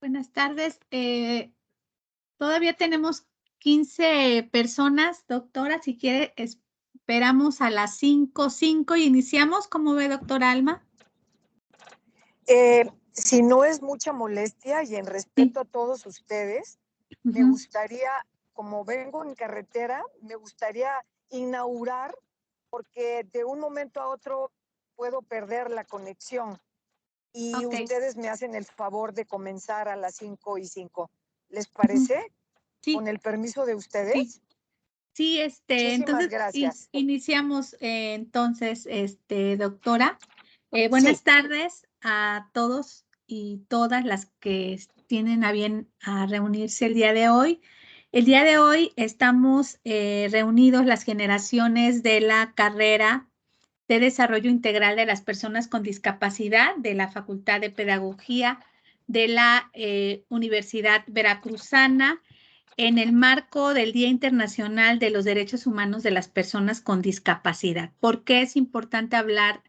Buenas tardes. Todavía tenemos 15 personas, doctora. Si quiere, esperamos a las 5:05 y iniciamos. ¿Cómo ve, doctora Alma? Si no es mucha molestia y en Sí. respeto a todos ustedes, me Ujú. gustaría, como vengo en carretera, me gustaría inaugurar, porque de un momento a otro puedo perder la conexión y Ok. ustedes me hacen el favor de comenzar a las 5:05. ¿Les Ujú. parece? Sí, Con el permiso de sí. ustedes. Sí, Muchísimas entonces gracias. iniciamos, doctora. Sí, Buenas tardes a todos y todas las que tienen a bien a reunirse el día de hoy. El día de hoy estamos reunidos las generaciones de la carrera de Desarrollo Integral de las Personas con Discapacidad de la Facultad de Pedagogía de la Universidad Veracruzana en el marco del Día Internacional de los Derechos Humanos de las Personas con Discapacidad. ¿Por qué es importante hablar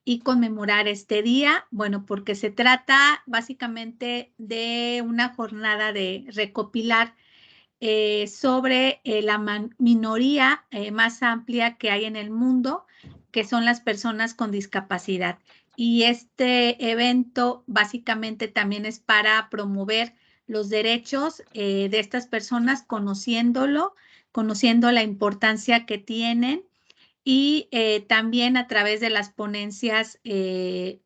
y conmemorar este día? Bueno, porque se trata básicamente de una jornada de recopilar sobre la minoría más amplia que hay en el mundo, que son las personas con discapacidad. Y este evento básicamente también es para promover los derechos de estas personas, conociendo la importancia que tienen y también a través de las ponencias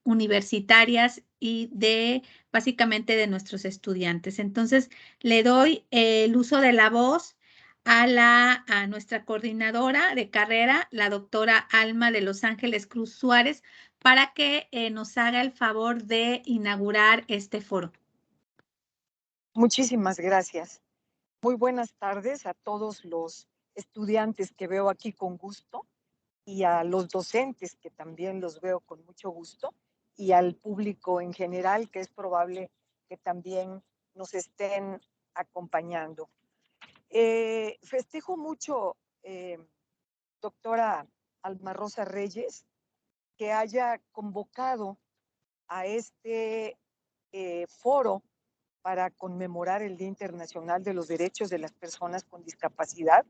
universitarias y de básicamente de nuestros estudiantes. Entonces, le doy el uso de la voz a nuestra coordinadora de carrera, la doctora Alma de Los Ángeles Cruz Suárez, para que nos haga el favor de inaugurar este foro. muchísimas gracias. Muy buenas tardes a todos los estudiantes que veo aquí con gusto y a los docentes que también los veo con mucho gusto y al público en general que es probable que también nos estén acompañando. Festejo mucho, doctora Alma Rosa Reyes, que haya convocado a este foro para conmemorar el Día Internacional de los Derechos de las Personas con Discapacidad.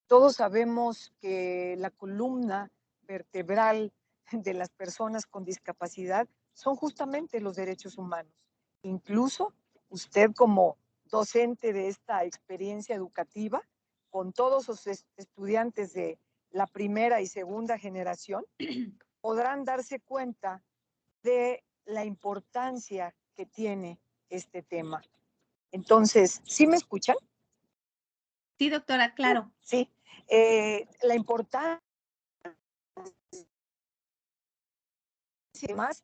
Todos sabemos que la columna vertebral de las personas con discapacidad son justamente los derechos humanos. Incluso usted como docente de esta experiencia educativa, con todos los estudiantes de la primera y segunda generación, podrán darse cuenta de la importancia que tiene este tema. Entonces, ¿sí me escuchan? Sí, doctora, claro. Sí. La importancia más,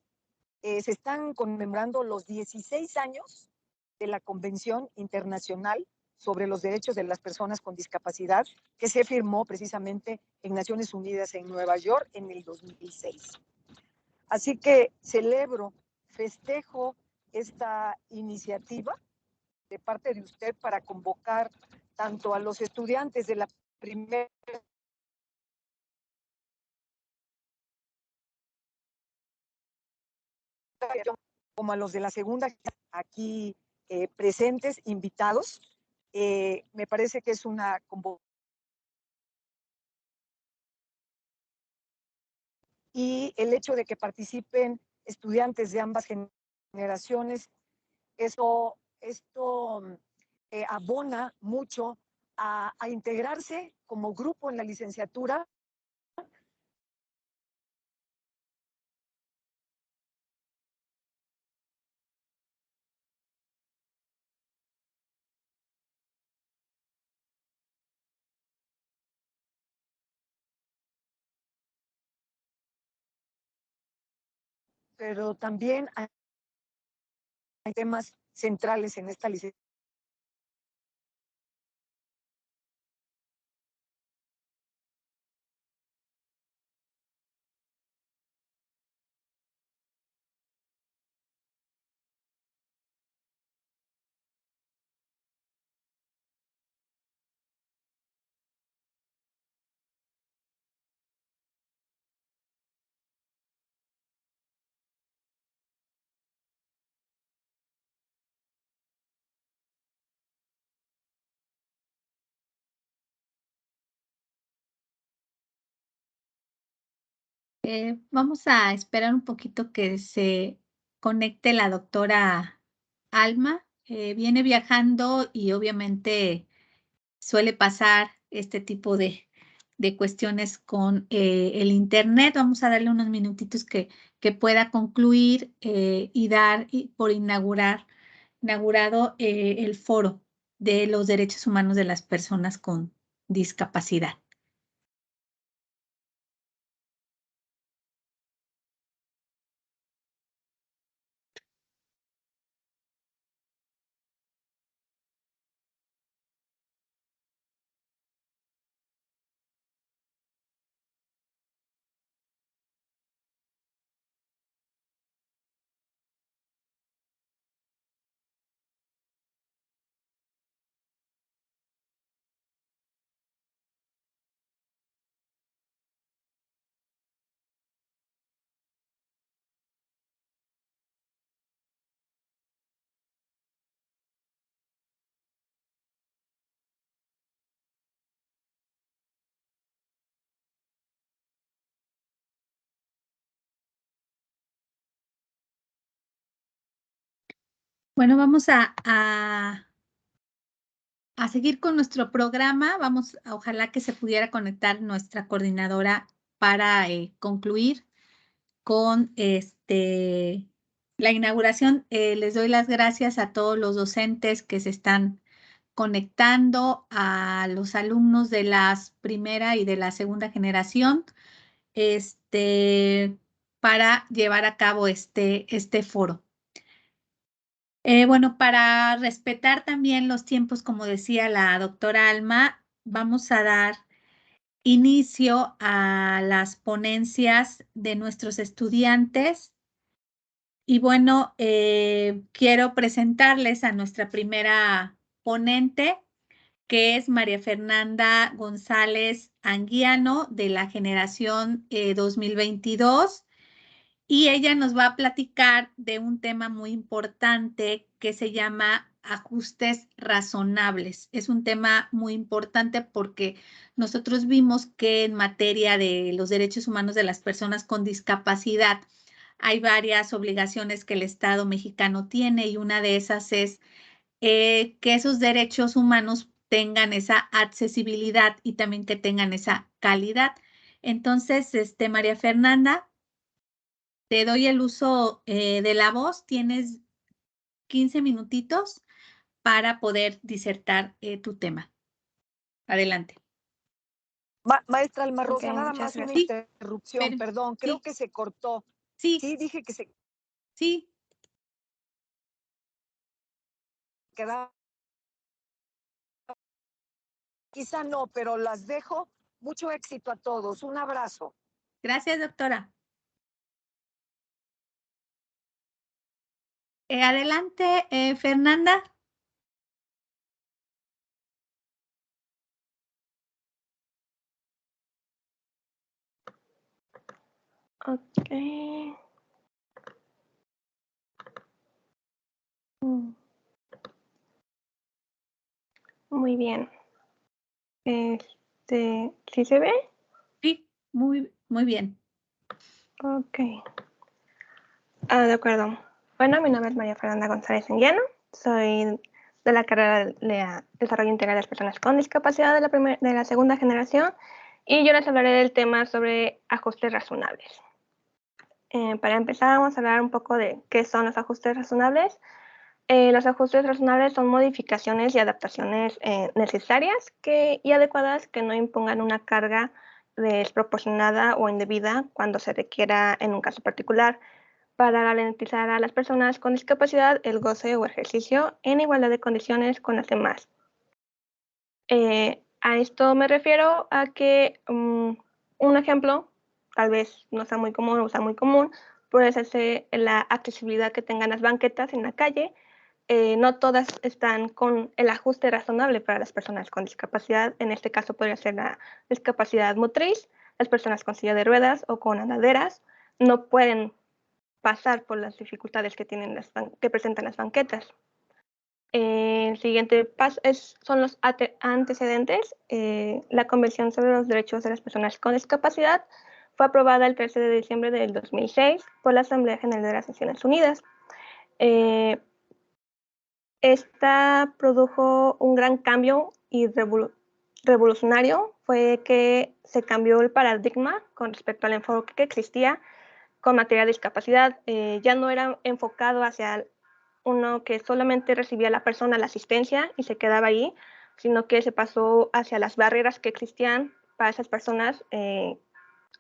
se están conmemorando los 16 años de la Convención Internacional sobre los Derechos de las Personas con Discapacidad, que se firmó precisamente en Naciones Unidas en Nueva York en el 2006. Así que celebro, festejo esta iniciativa de parte de usted para convocar tanto a los estudiantes de la primera como a los de la segunda aquí presentes, invitados. Me parece que es una convocatoria y el hecho de que participen estudiantes de ambas generaciones, esto abona mucho a integrarse como grupo en la licenciatura. Pero también hay temas centrales en esta licenciatura. Vamos a esperar un poquito que se conecte la doctora Alma. Viene viajando y obviamente suele pasar este tipo de cuestiones con el Internet. Vamos a darle unos minutitos que pueda concluir y dar por inaugurado el foro de los derechos humanos de las personas con discapacidad. Bueno, vamos a seguir con nuestro programa. Ojalá que se pudiera conectar nuestra coordinadora para concluir con la inauguración. Les doy las gracias a todos los docentes que se están conectando, a los alumnos de la primera y de la segunda generación, para llevar a cabo este foro. Bueno, para respetar también los tiempos, como decía la doctora Alma, vamos a dar inicio a las ponencias de nuestros estudiantes. Y bueno, quiero presentarles a nuestra primera ponente, que es María Fernanda González Anguiano, de la generación 2022. Y ella nos va a platicar de un tema muy importante que se llama ajustes razonables. Es un tema muy importante porque nosotros vimos que en materia de los derechos humanos de las personas con discapacidad hay varias obligaciones que el Estado mexicano tiene y una de esas es que esos derechos humanos tengan esa accesibilidad y también que tengan esa calidad. Entonces, María Fernanda, te doy el uso de la voz. Tienes 15 minutitos para poder disertar tu tema. Adelante. Maestra Alma Rosa, Ok, nada muchas más una gracias. interrupción, perdón, creo Sí, que se cortó. sí, Sí, dije que se sí. quedaba, quizá no, pero las dejo. Mucho éxito a todos. Un abrazo. Gracias, doctora. Adelante, Fernanda. Ok. Mm, Muy bien. ¿Sí se ve? Sí, muy, muy bien. Ok. De acuerdo. Bueno, mi nombre es María Fernanda González Anguiano. Soy de la carrera de Desarrollo Integral de las Personas con Discapacidad de la segunda generación y yo les hablaré del tema sobre ajustes razonables. Para empezar, vamos a hablar un poco de qué son los ajustes razonables. Los ajustes razonables son modificaciones y adaptaciones necesarias y adecuadas que no impongan una carga desproporcionada o indebida cuando se requiera en un caso particular para garantizar a las personas con discapacidad el goce o ejercicio en igualdad de condiciones con las demás. A esto me refiero a que un ejemplo, tal vez no sea muy común o sea muy común, puede ser la accesibilidad que tengan las banquetas en la calle. No todas están con el ajuste razonable para las personas con discapacidad. En este caso podría ser la discapacidad motriz, las personas con silla de ruedas o con andaderas no pueden pasar por las dificultades que presentan las banquetas. El siguiente paso son los antecedentes. La Convención sobre los Derechos de las Personas con Discapacidad fue aprobada el 13 de diciembre del 2006 por la Asamblea General de las Naciones Unidas. Esta produjo un gran cambio y revolucionario, fue que se cambió el paradigma con respecto al enfoque que existía con materia de discapacidad. Ya no era enfocado hacia uno que solamente recibía la persona la asistencia y se quedaba ahí, sino que se pasó hacia las barreras que existían para esas personas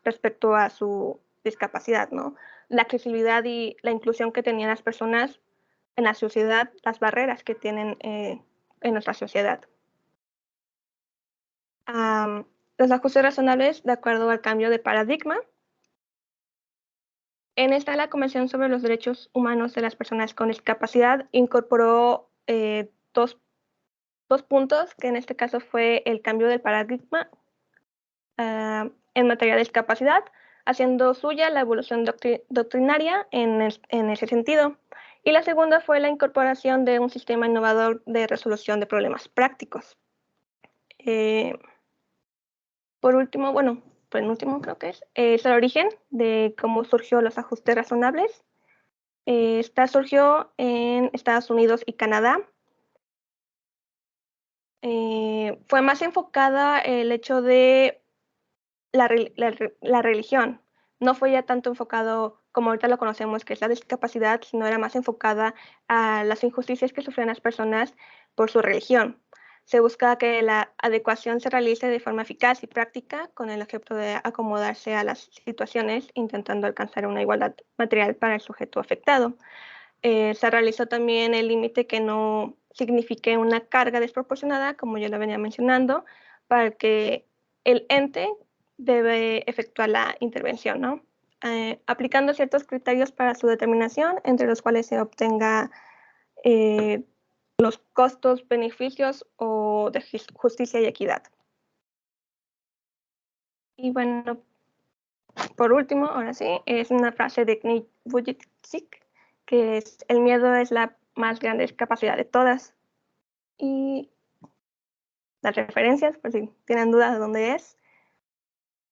respecto a su discapacidad, ¿no? La accesibilidad y la inclusión que tenían las personas en la sociedad, las barreras que tienen en nuestra sociedad. Los ajustes razonables de acuerdo al cambio de paradigma. En esta, la Convención sobre los Derechos Humanos de las Personas con Discapacidad incorporó dos puntos, que en este caso fue el cambio del paradigma en materia de discapacidad, haciendo suya la evolución doctrinaria en ese sentido. Y la segunda fue la incorporación de un sistema innovador de resolución de problemas prácticos. Por último, bueno, penúltimo creo que es el origen de cómo surgió los ajustes razonables. Esta surgió en Estados Unidos y Canadá. Fue más enfocada el hecho de la religión. No fue ya tanto enfocado como ahorita lo conocemos, que es la discapacidad, sino era más enfocada a las injusticias que sufrían las personas por su religión. Se busca que la adecuación se realice de forma eficaz y práctica con el objeto de acomodarse a las situaciones, intentando alcanzar una igualdad material para el sujeto afectado. Se realizó también el límite que no signifique una carga desproporcionada, como yo lo venía mencionando, para que el ente debe efectuar la intervención, ¿no? Aplicando ciertos criterios para su determinación, entre los cuales se obtenga los costos, beneficios o de justicia y equidad. Y bueno, por último, ahora sí, es una frase de Knut Vujicic, que es: el miedo es la más grande capacidad de todas. Y las referencias, por si tienen dudas de dónde es.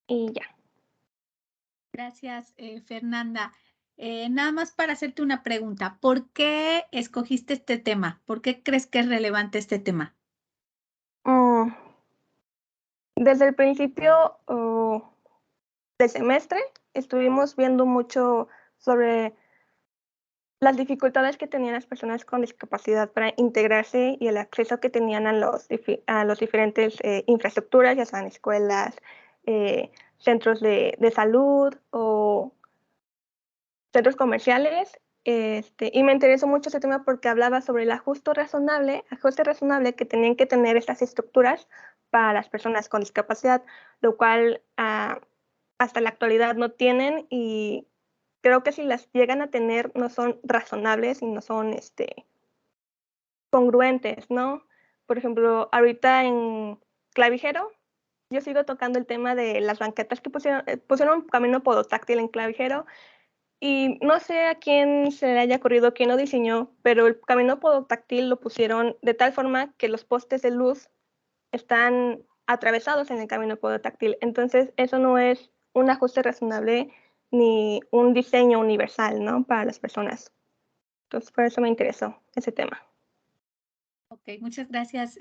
Y ya. Gracias, Fernanda. Nada más para hacerte una pregunta. ¿Por qué escogiste este tema? ¿Por qué crees que es relevante este tema? Desde el principio del semestre estuvimos viendo mucho sobre las dificultades que tenían las personas con discapacidad para integrarse y el acceso que tenían a los diferentes infraestructuras, ya sean escuelas, centros de salud o centros comerciales. Y me interesó mucho ese tema porque hablaba sobre el ajuste razonable que tenían que tener estas estructuras para las personas con discapacidad, lo cual hasta la actualidad no tienen, y creo que si las llegan a tener no son razonables y no son congruentes, ¿no? Por ejemplo, ahorita en Clavijero, yo sigo tocando el tema de las banquetas que pusieron un camino podotáctil en Clavijero, y no sé a quién se le haya ocurrido, quién lo diseñó, pero el camino podotáctil lo pusieron de tal forma que los postes de luz están atravesados en el camino podotáctil. Entonces, eso no es un ajuste razonable ni un diseño universal, ¿no? Para las personas. Entonces, por eso me interesó ese tema. Ok, muchas gracias,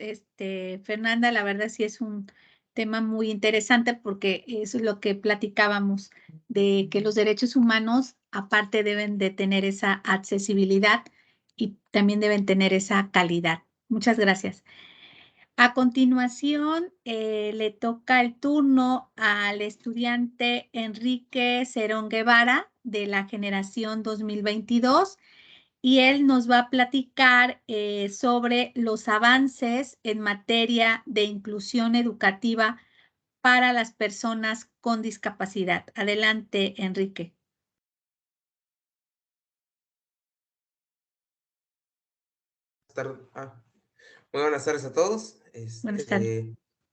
Fernanda. La verdad sí es un tema muy interesante porque eso es lo que platicábamos, de que los derechos humanos aparte deben de tener esa accesibilidad y también deben tener esa calidad. Muchas gracias. A continuación, le toca el turno al estudiante Enrique Cerón Guevara de la generación 2022, y él nos va a platicar sobre los avances en materia de inclusión educativa para las personas con discapacidad. Adelante, Enrique. Muy buenas tardes a todos. Buenas tardes.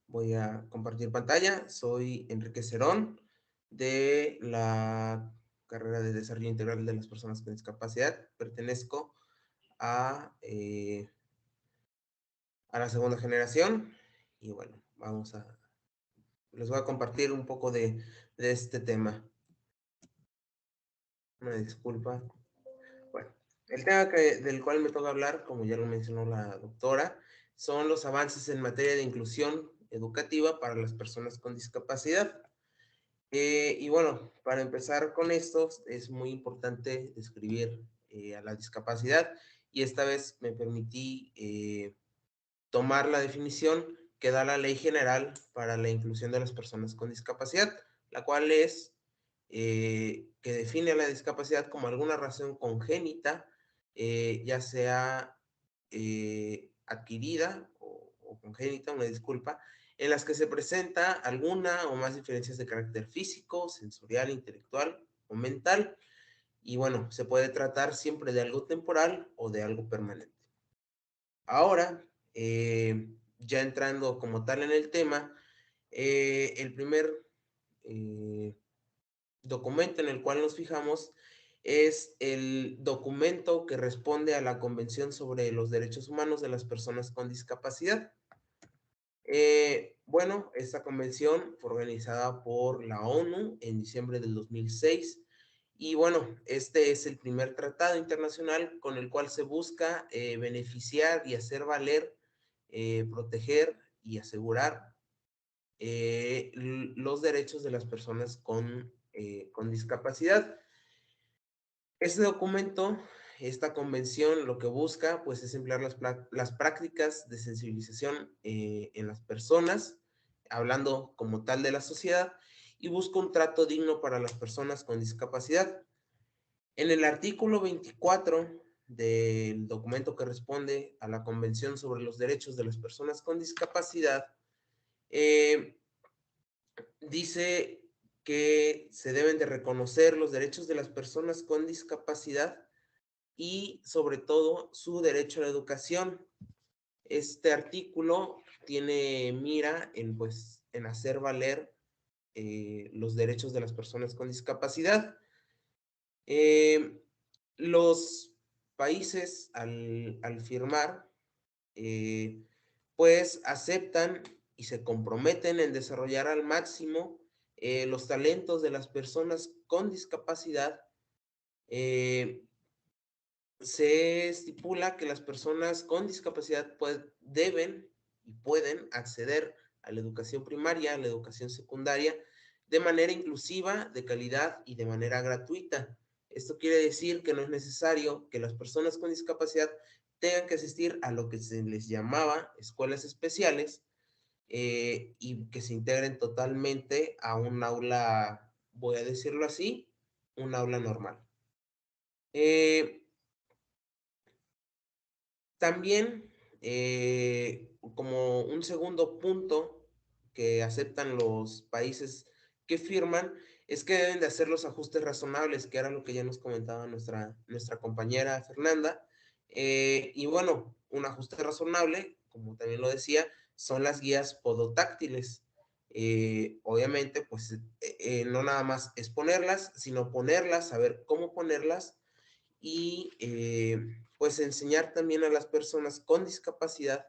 Voy a compartir pantalla. Soy Enrique Cerón, de la carrera de Desarrollo Integral de las Personas con Discapacidad. Pertenezco a la segunda generación y bueno, vamos a les voy a compartir un poco de este tema. Una disculpa. Bueno, el tema del cual me toca hablar, como ya lo mencionó la doctora, son los avances en materia de inclusión educativa para las personas con discapacidad. Y bueno, para empezar con esto, es muy importante describir a la discapacidad, y esta vez me permití tomar la definición que da la Ley General para la Inclusión de las Personas con Discapacidad, la cual es que define a la discapacidad como alguna razón congénita, ya sea adquirida o congénita, una disculpa, en las que se presenta alguna o más diferencias de carácter físico, sensorial, intelectual o mental. Y bueno, se puede tratar siempre de algo temporal o de algo permanente. Ahora, ya entrando como tal en el tema, el primer documento en el cual nos fijamos es el documento que responde a la Convención sobre los Derechos Humanos de las Personas con Discapacidad. Bueno, esta convención fue organizada por la ONU en diciembre del 2006, y bueno, este es el primer tratado internacional con el cual se busca beneficiar y hacer valer, proteger y asegurar los derechos de las personas con discapacidad. Este documento, esta convención, lo que busca, pues, es emplear las prácticas de sensibilización en las personas, hablando como tal de la sociedad, y busca un trato digno para las personas con discapacidad. En el artículo 24 del documento que responde a la Convención sobre los Derechos de las Personas con Discapacidad, dice que se deben de reconocer los derechos de las personas con discapacidad y sobre todo su derecho a la educación. Este artículo tiene mira en, pues, en hacer valer los derechos de las personas con discapacidad. Los países al firmar, pues aceptan y se comprometen en desarrollar al máximo los talentos de las personas con discapacidad. Se estipula que las personas con discapacidad deben y pueden acceder a la educación primaria, a la educación secundaria, de manera inclusiva, de calidad y de manera gratuita. Esto quiere decir que no es necesario que las personas con discapacidad tengan que asistir a lo que se les llamaba escuelas especiales, y que se integren totalmente a un aula, voy a decirlo así, un aula normal. También, como un segundo punto que aceptan los países que firman, es que deben de hacer los ajustes razonables, que era lo que ya nos comentaba nuestra compañera Fernanda. Y bueno, un ajuste razonable, como también lo decía, son las guías podotáctiles. Obviamente, pues no nada más es ponerlas, sino ponerlas, saber cómo ponerlas, y pues enseñar también a las personas con discapacidad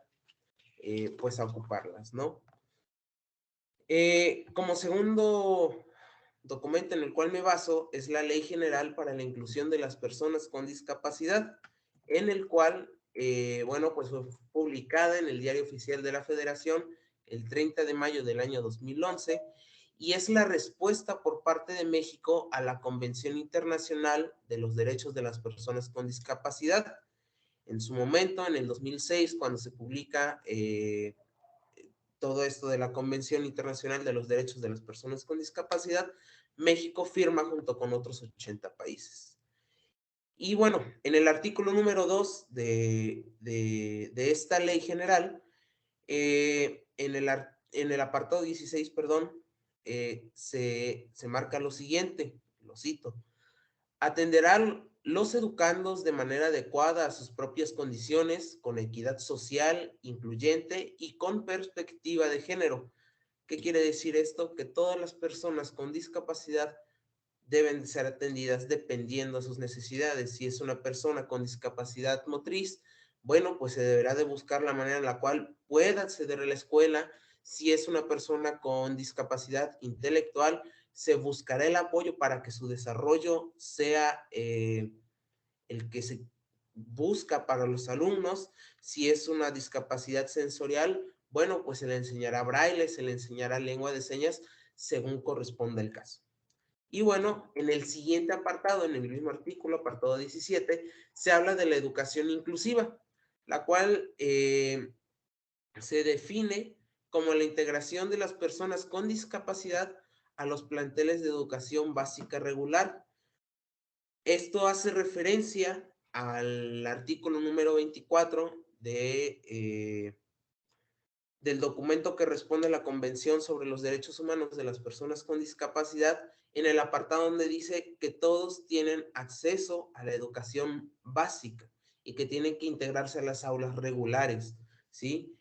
pues a ocuparlas, ¿no? Como segundo documento en el cual me baso es la Ley General para la Inclusión de las Personas con Discapacidad, en el cual, bueno, pues fue publicada en el Diario Oficial de la Federación el 30 de mayo del año 2011, y es la respuesta por parte de México a la Convención Internacional de los Derechos de las Personas con Discapacidad. En su momento, en el 2006, cuando se publica todo esto de la Convención Internacional de los Derechos de las Personas con Discapacidad, México firma junto con otros 80 países. Y bueno, en el artículo número 2 de esta ley general, en el apartado 16, perdón, se marca lo siguiente, lo cito: atenderán los educandos de manera adecuada a sus propias condiciones, con equidad social, incluyente y con perspectiva de género. ¿Qué quiere decir esto? Que todas las personas con discapacidad deben ser atendidas dependiendo de sus necesidades. Si es una persona con discapacidad motriz, bueno, pues se deberá de buscar la manera en la cual pueda acceder a la escuela. Si es una persona con discapacidad intelectual, se buscará el apoyo para que su desarrollo sea el que se busca para los alumnos. Si es una discapacidad sensorial, bueno, pues se le enseñará braille, se le enseñará lengua de señas según corresponda el caso. Y bueno, en el siguiente apartado, en el mismo artículo, apartado 17, se habla de la educación inclusiva, la cual se define como la integración de las personas con discapacidad a los planteles de educación básica regular. Esto hace referencia al artículo número 24 del documento que responde a la Convención sobre los Derechos Humanos de las Personas con Discapacidad, en el apartado donde dice que todos tienen acceso a la educación básica y que tienen que integrarse a las aulas regulares, ¿sí?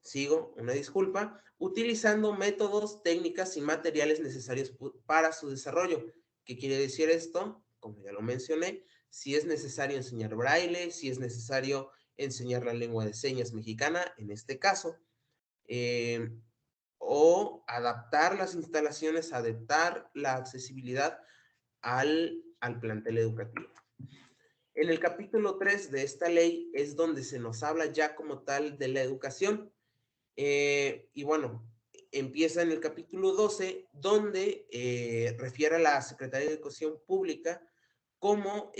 Sigo, una disculpa, utilizando métodos, técnicas y materiales necesarios para su desarrollo. ¿Qué quiere decir esto? Como ya lo mencioné, si es necesario enseñar braille, si es necesario enseñar la lengua de señas mexicana, en este caso, o adaptar las instalaciones, adaptar la accesibilidad al plantel educativo. En el capítulo 3 de esta ley es donde se nos habla ya como tal de la educación. Y bueno, empieza en el capítulo 12, donde refiere a la Secretaría de Educación Pública como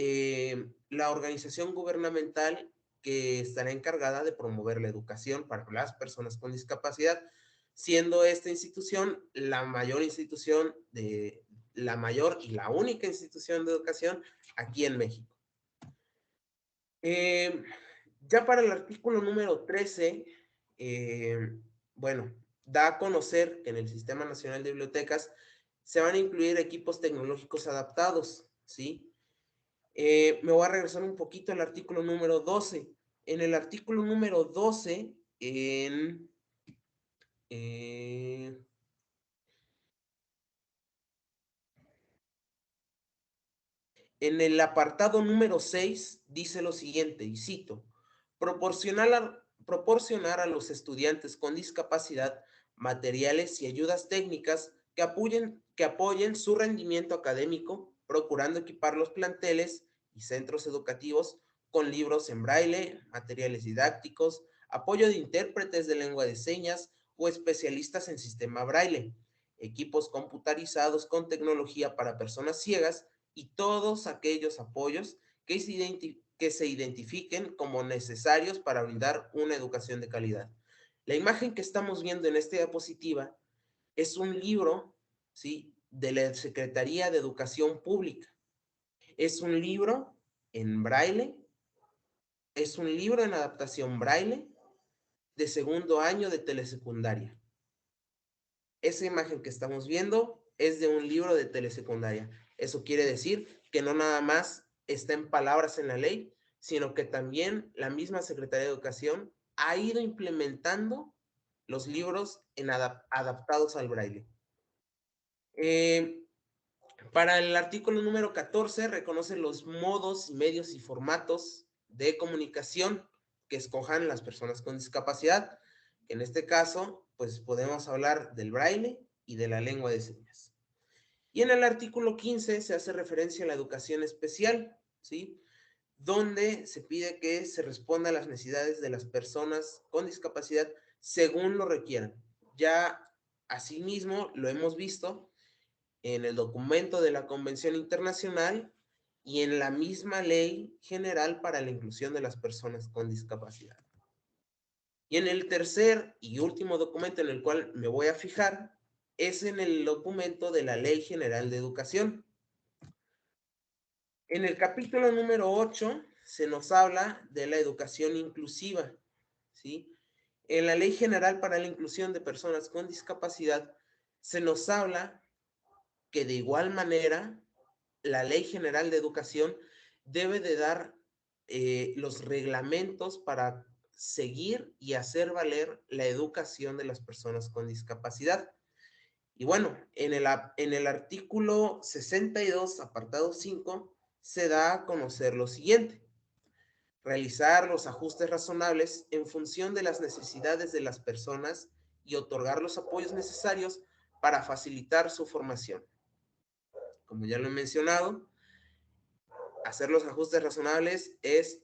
la organización gubernamental que estará encargada de promover la educación para las personas con discapacidad, siendo esta institución la mayor y la única institución de educación aquí en México. Ya para el artículo número 13, bueno, da a conocer que en el Sistema Nacional de Bibliotecas se van a incluir equipos tecnológicos adaptados, ¿sí? Me voy a regresar un poquito al artículo número 12. En el artículo número 12, en el apartado número 6 dice lo siguiente, y cito, proporcionar a los estudiantes con discapacidad materiales y ayudas técnicas que apoyen su rendimiento académico, procurando equipar los planteles y centros educativos con libros en braille, materiales didácticos, apoyo de intérpretes de lengua de señas o especialistas en sistema braille, equipos computarizados con tecnología para personas ciegas y todos aquellos apoyos que se identifiquen como necesarios para brindar una educación de calidad. La imagen que estamos viendo en esta diapositiva es un libro, ¿sí?, de la Secretaría de Educación Pública. Es un libro en braille, es un libro en adaptación braille de segundo año de telesecundaria. Esa imagen que estamos viendo es de un libro de telesecundaria. Eso quiere decir que no nada más está en palabras en la ley, sino que también la misma Secretaría de Educación ha ido implementando los libros adaptados al braille. Para el artículo número 14, reconoce los modos, medios y formatos de comunicación que escojan las personas con discapacidad. En este caso, pues podemos hablar del braille y de la lengua de señas. Y en el artículo 15 se hace referencia a la educación especial, ¿sí?, donde se pide que se responda a las necesidades de las personas con discapacidad según lo requieran. Ya asimismo lo hemos visto en el documento de la Convención Internacional y en la misma Ley General para la Inclusión de las Personas con Discapacidad. Y en el tercer y último documento en el cual me voy a fijar es en el documento de la Ley General de Educación. En el capítulo número 8 se nos habla de la educación inclusiva, ¿sí? En la Ley General para la Inclusión de Personas con Discapacidad se nos habla que de igual manera la Ley General de Educación debe de dar los reglamentos para seguir y hacer valer la educación de las personas con discapacidad. Y bueno, en el artículo 62, apartado 5, se da a conocer lo siguiente: realizar los ajustes razonables en función de las necesidades de las personas y otorgar los apoyos necesarios para facilitar su formación. Como ya lo he mencionado, hacer los ajustes razonables es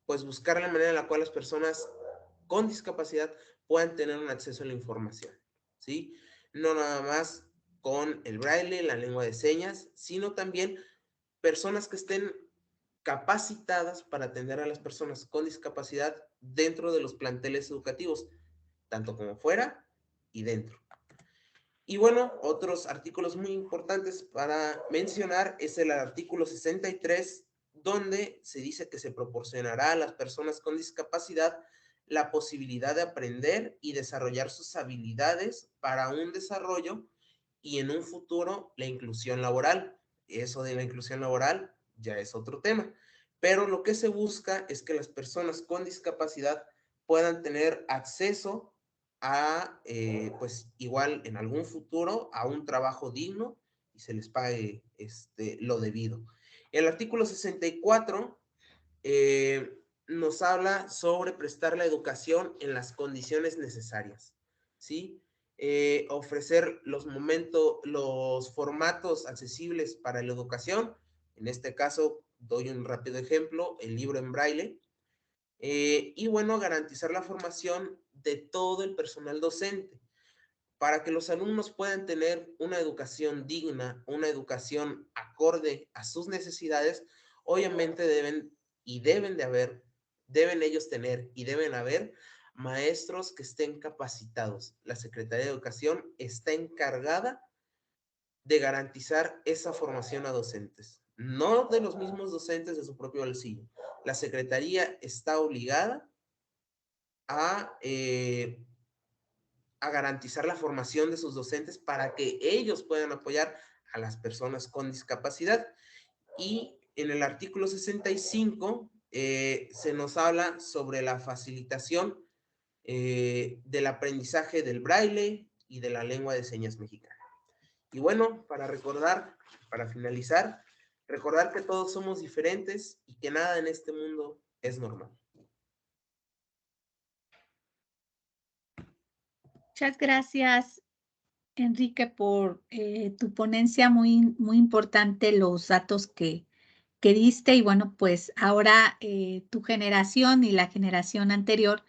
pues buscar la manera en la cual las personas con discapacidad puedan tener un acceso a la información, ¿sí? No nada más con el braille, la lengua de señas, sino también personas que estén capacitadas para atender a las personas con discapacidad dentro de los planteles educativos, tanto como fuera y dentro. Y bueno, otros artículos muy importantes para mencionar es el artículo 63, donde se dice que se proporcionará a las personas con discapacidad la posibilidad de aprender y desarrollar sus habilidades para un desarrollo y en un futuro la inclusión laboral. Eso de la inclusión laboral ya es otro tema, pero lo que se busca es que las personas con discapacidad puedan tener acceso a, pues igual en algún futuro, a un trabajo digno y se les pague lo debido. El artículo 64 nos habla sobre prestar la educación en las condiciones necesarias, ¿sí? Ofrecer los formatos accesibles para la educación. En este caso, doy un rápido ejemplo, el libro en braille. Y bueno, garantizar la formación de todo el personal docente para que los alumnos puedan tener una educación digna, una educación acorde a sus necesidades. Obviamente deben ellos tener y deben haber maestros que estén capacitados. La Secretaría de Educación está encargada de garantizar esa formación a docentes, no de los mismos docentes de su propio bolsillo. La Secretaría está obligada a garantizar la formación de sus docentes para que ellos puedan apoyar a las personas con discapacidad. Y en el artículo 65 se nos habla sobre la facilitación del aprendizaje del braille y de la lengua de señas mexicana. Y bueno, para finalizar, recordar que todos somos diferentes y que nada en este mundo es normal. Muchas gracias, Enrique, por tu ponencia, muy, muy importante los datos que diste. Y bueno, pues ahora tu generación y la generación anterior,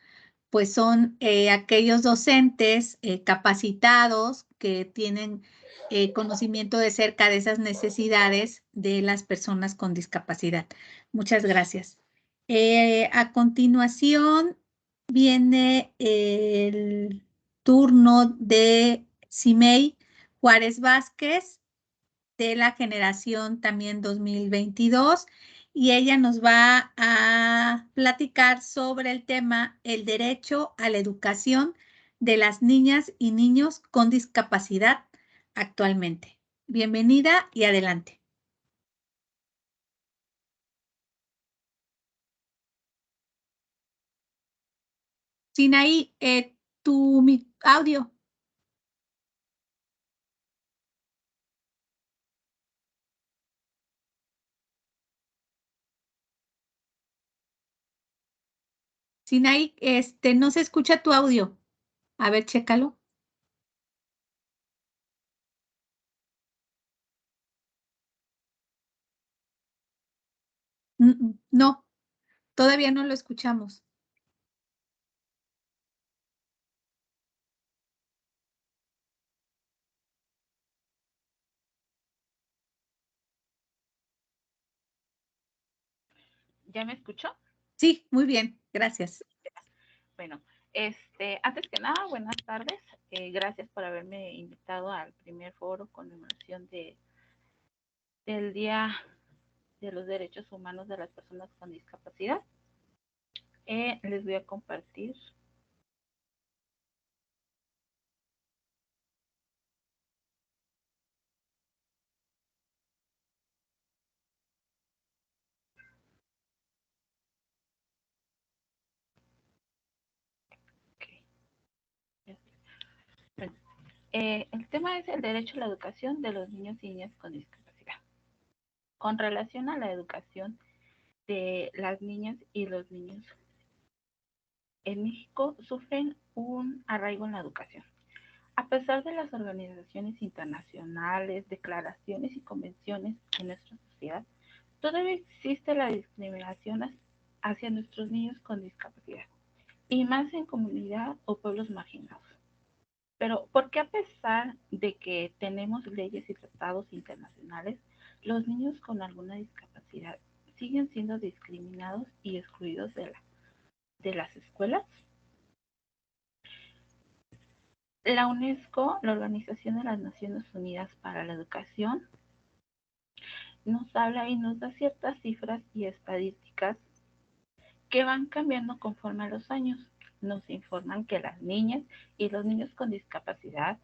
pues son aquellos docentes capacitados que tienen conocimiento de cerca de esas necesidades de las personas con discapacidad. Muchas gracias. A continuación viene el turno de Simei Juárez Vázquez, de la generación también 2022, y ella nos va a platicar sobre el tema el derecho a la educación de las niñas y niños con discapacidad actualmente. Bienvenida y adelante. Sinaí, tu audio. Sinaí, no se escucha tu audio. A ver, chécalo. No, todavía no lo escuchamos. ¿Ya me escuchó? Sí, muy bien, gracias. Bueno, antes que nada, buenas tardes. Gracias por haberme invitado al primer foro conmemoración del Día de los Derechos Humanos de las Personas con Discapacidad. Les voy a compartir. Bueno, el tema es el derecho a la educación de los niños y niñas con discapacidad. Con relación a la educación de las niñas y los niños, en México sufren un arraigo en la educación. A pesar de las organizaciones internacionales, declaraciones y convenciones en nuestra sociedad, todavía existe la discriminación hacia nuestros niños con discapacidad, y más en comunidad o pueblos marginados. Pero, ¿por qué a pesar de que tenemos leyes y tratados internacionales, los niños con alguna discapacidad siguen siendo discriminados y excluidos de las escuelas? La UNESCO, la Organización de las Naciones Unidas para la Educación, nos habla y nos da ciertas cifras y estadísticas que van cambiando conforme a los años. Nos informan que las niñas y los niños con discapacidad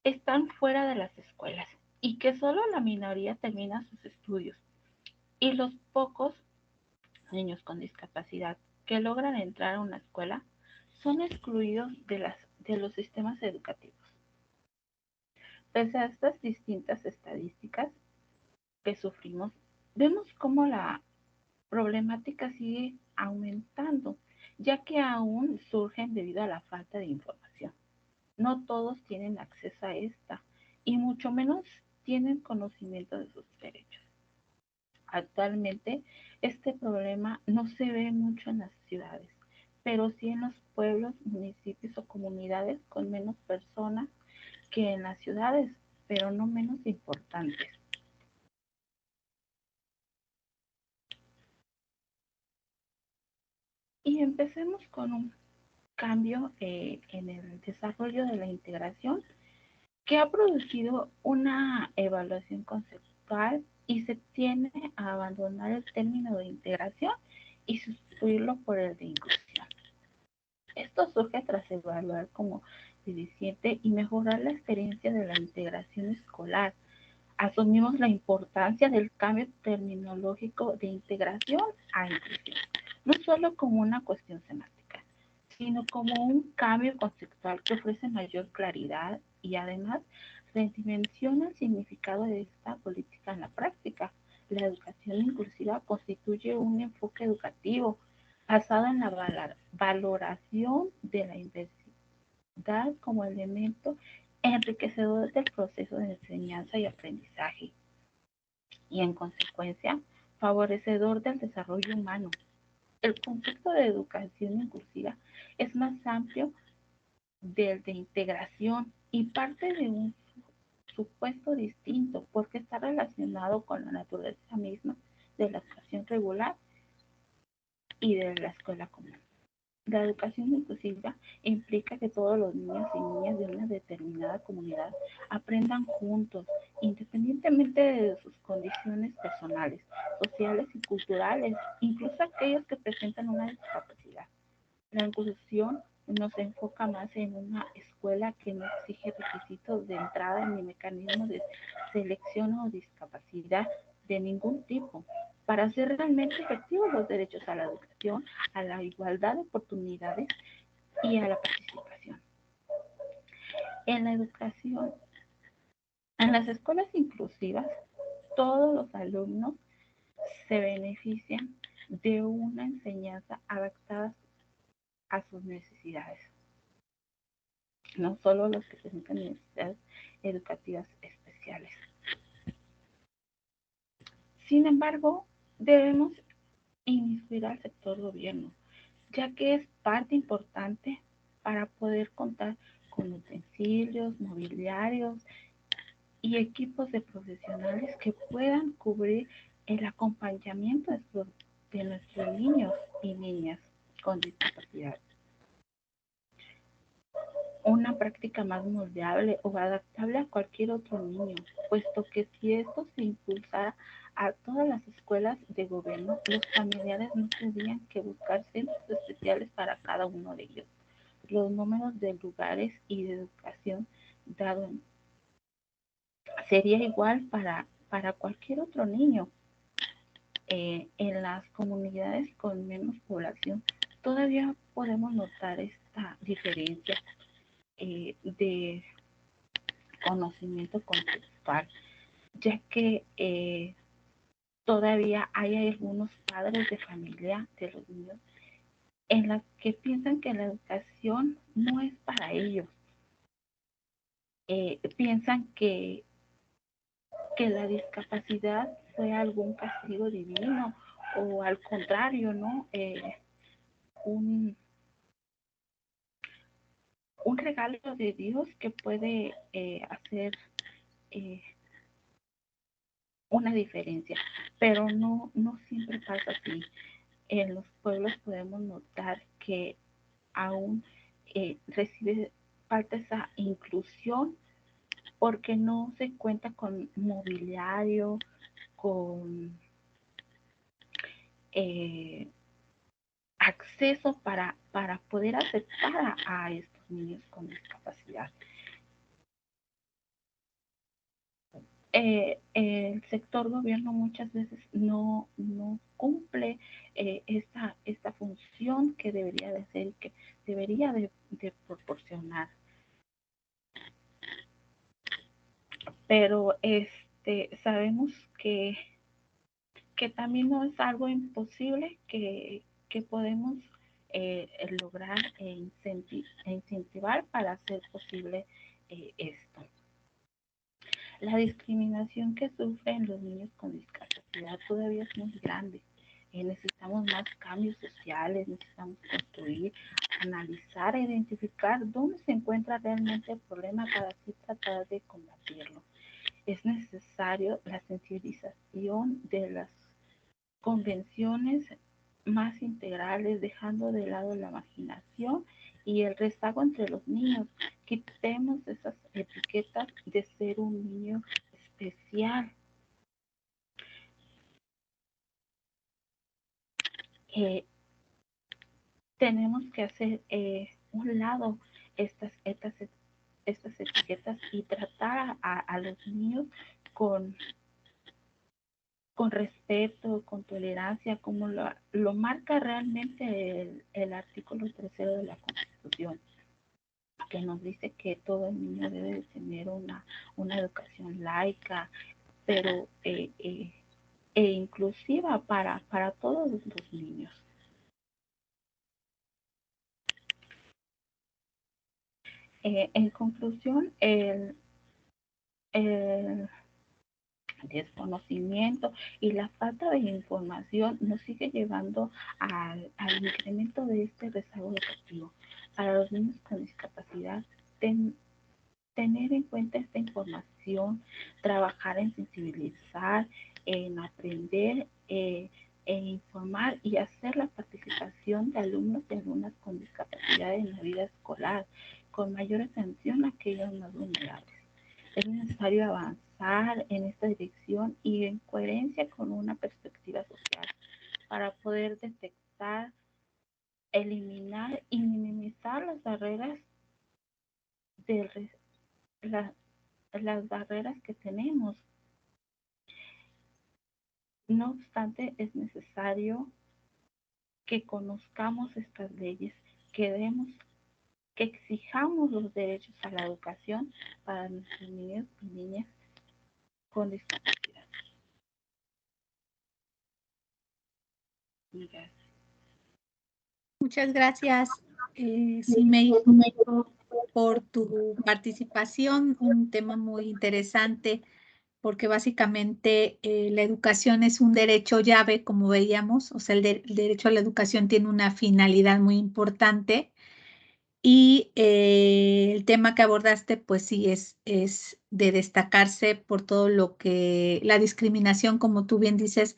están fuera de las escuelas y que solo la minoría termina sus estudios, y los pocos niños con discapacidad que logran entrar a una escuela son excluidos de los sistemas educativos. Pese a estas distintas estadísticas que sufrimos, vemos cómo la problemática sigue aumentando, ya que aún surgen debido a la falta de información. No todos tienen acceso a esta, y mucho menos tienen conocimiento de sus derechos. Actualmente, este problema no se ve mucho en las ciudades, pero sí en los pueblos, municipios o comunidades con menos personas que en las ciudades, pero no menos importantes. Y empecemos con un cambio en el desarrollo de la integración, que ha producido una evaluación conceptual y se tiende a abandonar el término de integración y sustituirlo por el de inclusión. Esto surge tras evaluar como deficiente y mejorar la experiencia de la integración escolar. Asumimos la importancia del cambio terminológico de integración a inclusión, no solo como una cuestión semántica, sino como un cambio conceptual que ofrece mayor claridad y además redimensiona el significado de esta política en la práctica. La educación inclusiva constituye un enfoque educativo basado en la valoración de la diversidad como elemento enriquecedor del proceso de enseñanza y aprendizaje, y en consecuencia favorecedor del desarrollo humano. El concepto de educación inclusiva es más amplio del de integración y parte de un supuesto distinto, porque está relacionado con la naturaleza misma de la educación regular y de la escuela común. La educación inclusiva implica que todos los niños y niñas de una determinada comunidad aprendan juntos, independientemente de sus condiciones personales, sociales y culturales, incluso aquellos que presentan una discapacidad. La inclusión nos enfoca más en una escuela que no exige requisitos de entrada ni mecanismos de selección o discapacidad de ningún tipo. Para hacer realmente efectivos los derechos a la educación, a la igualdad de oportunidades y a la participación. En la educación, en las escuelas inclusivas, todos los alumnos se benefician de una enseñanza adaptada a sus necesidades, no solo los que presentan necesidades educativas especiales. Sin embargo, debemos inmiscuir al sector gobierno, ya que es parte importante para poder contar con utensilios, mobiliarios y equipos de profesionales que puedan cubrir el acompañamiento de nuestros niños y niñas con discapacidad. Una práctica más moldeable o adaptable a cualquier otro niño, puesto que si esto se impulsara a todas las escuelas de gobierno, los familiares no tendrían que buscar centros especiales para cada uno de ellos. Los números de lugares y de educación dado sería igual para cualquier otro niño. En las comunidades con menos población todavía podemos notar esta diferencia de conocimiento contextual, ya que todavía hay algunos padres de familia de los niños en las que piensan que la educación no es para ellos. Piensan que la discapacidad fue algún castigo divino o al contrario, ¿no? Un regalo de Dios que puede hacer una diferencia, pero no siempre pasa así. En los pueblos podemos notar que aún recibe falta esa inclusión porque no se cuenta con mobiliario, con acceso para poder aceptar a estos niños con discapacidad. El sector gobierno muchas veces no cumple esta función que debería de hacer y que debería de proporcionar. Pero sabemos que también no es algo imposible, que podemos lograr e incentivar para hacer posible esto. La discriminación que sufren los niños con discapacidad todavía es muy grande. Necesitamos más cambios sociales, necesitamos construir, analizar e identificar dónde se encuentra realmente el problema para así tratar de combatirlo. Es necesario la sensibilización de las convenciones más integrales, dejando de lado la marginación y el rezago entre los niños. Quitemos esas etiquetas de ser un niño especial. Tenemos que hacer un lado estas etiquetas y tratar a los niños con respeto, con tolerancia, como lo marca realmente el artículo 3 de la Constitución, que nos dice que todo niño debe de tener una educación laica, pero inclusiva para todos los niños. En conclusión, el desconocimiento y la falta de información nos sigue llevando al incremento de este rezago educativo. Para los niños con discapacidad, tener en cuenta esta información, trabajar en sensibilizar, en aprender, e informar y hacer la participación de alumnos y alumnas con discapacidad en la vida escolar, con mayor atención a aquellos más vulnerables. Es necesario avanzar en esta dirección y en coherencia con una perspectiva social para poder detectar, eliminar y minimizar las barreras las barreras que tenemos. No obstante, es necesario que conozcamos estas leyes, que exijamos los derechos a la educación para nuestros niños y niñas con discapacidad. Gracias. Muchas gracias, Simei, por tu participación. Un tema muy interesante, porque básicamente la educación es un derecho llave, como veíamos. O sea, el derecho a la educación tiene una finalidad muy importante. Y el tema que abordaste, pues sí, es de destacarse por todo lo que la discriminación, como tú bien dices,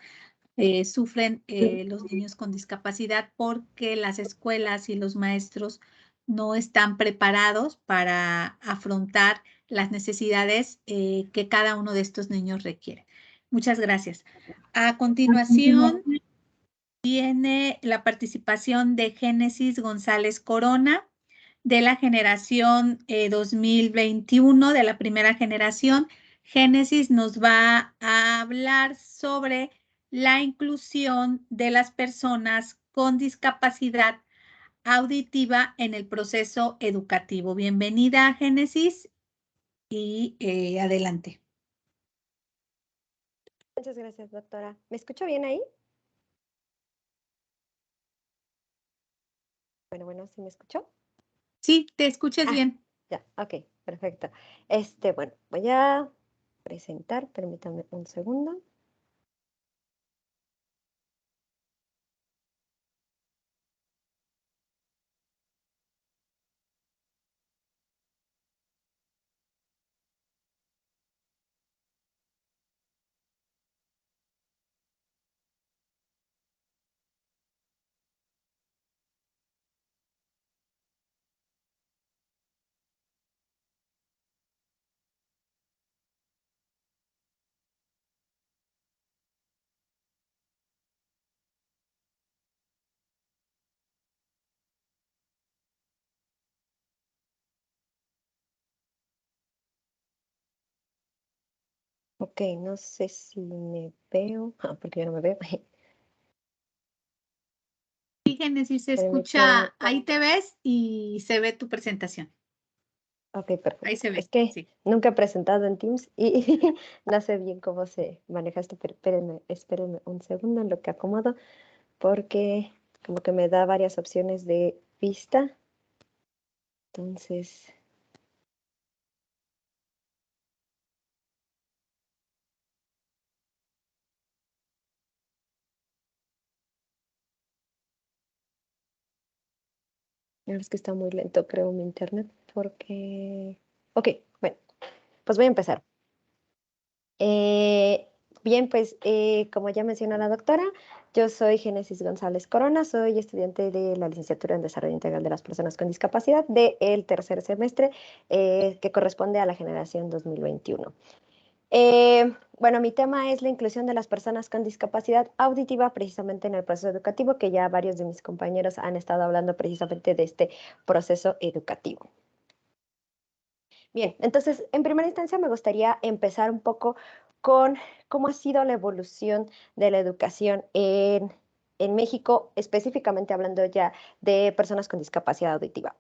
sufren los niños con discapacidad, porque las escuelas y los maestros no están preparados para afrontar las necesidades que cada uno de estos niños requiere. Muchas gracias. A continuación viene la participación de Génesis González Corona, de la generación 2021, de la primera generación. Génesis nos va a hablar sobre la inclusión de las personas con discapacidad auditiva en el proceso educativo. Bienvenida, Génesis, y adelante. Muchas gracias, doctora. ¿Me escucho bien ahí? Bueno, ¿sí me escuchó? Sí, te escuchas Ah, bien. ya, ok, perfecto. Bueno, voy a presentar, permítame un segundo. Ok, no sé si me veo, porque yo no me veo. Sí, Génesis, se Permítame. escucha, ahí te ves y se ve tu presentación. Ok, Ahí perfecto. se ve, Es que sí. nunca he presentado en Teams y no sé bien cómo se maneja esto, pero espérenme un segundo en lo que acomodo, porque como que me da varias opciones de vista. Entonces, es que está muy lento, creo, mi internet, porque... Ok, bueno, pues voy a empezar. Eh, Bien, pues como ya mencionó la doctora, yo soy Génesis González Corona, soy estudiante de la licenciatura en Desarrollo Integral de las Personas con Discapacidad del tercer semestre que corresponde a la generación 2021. Bueno, mi tema es la inclusión de las personas con discapacidad auditiva precisamente en el proceso educativo, que ya varios de mis compañeros han estado hablando precisamente de este proceso educativo. Bien, entonces, en primera instancia me gustaría empezar un poco con cómo ha sido la evolución de la educación en México, específicamente hablando ya de personas con discapacidad auditiva.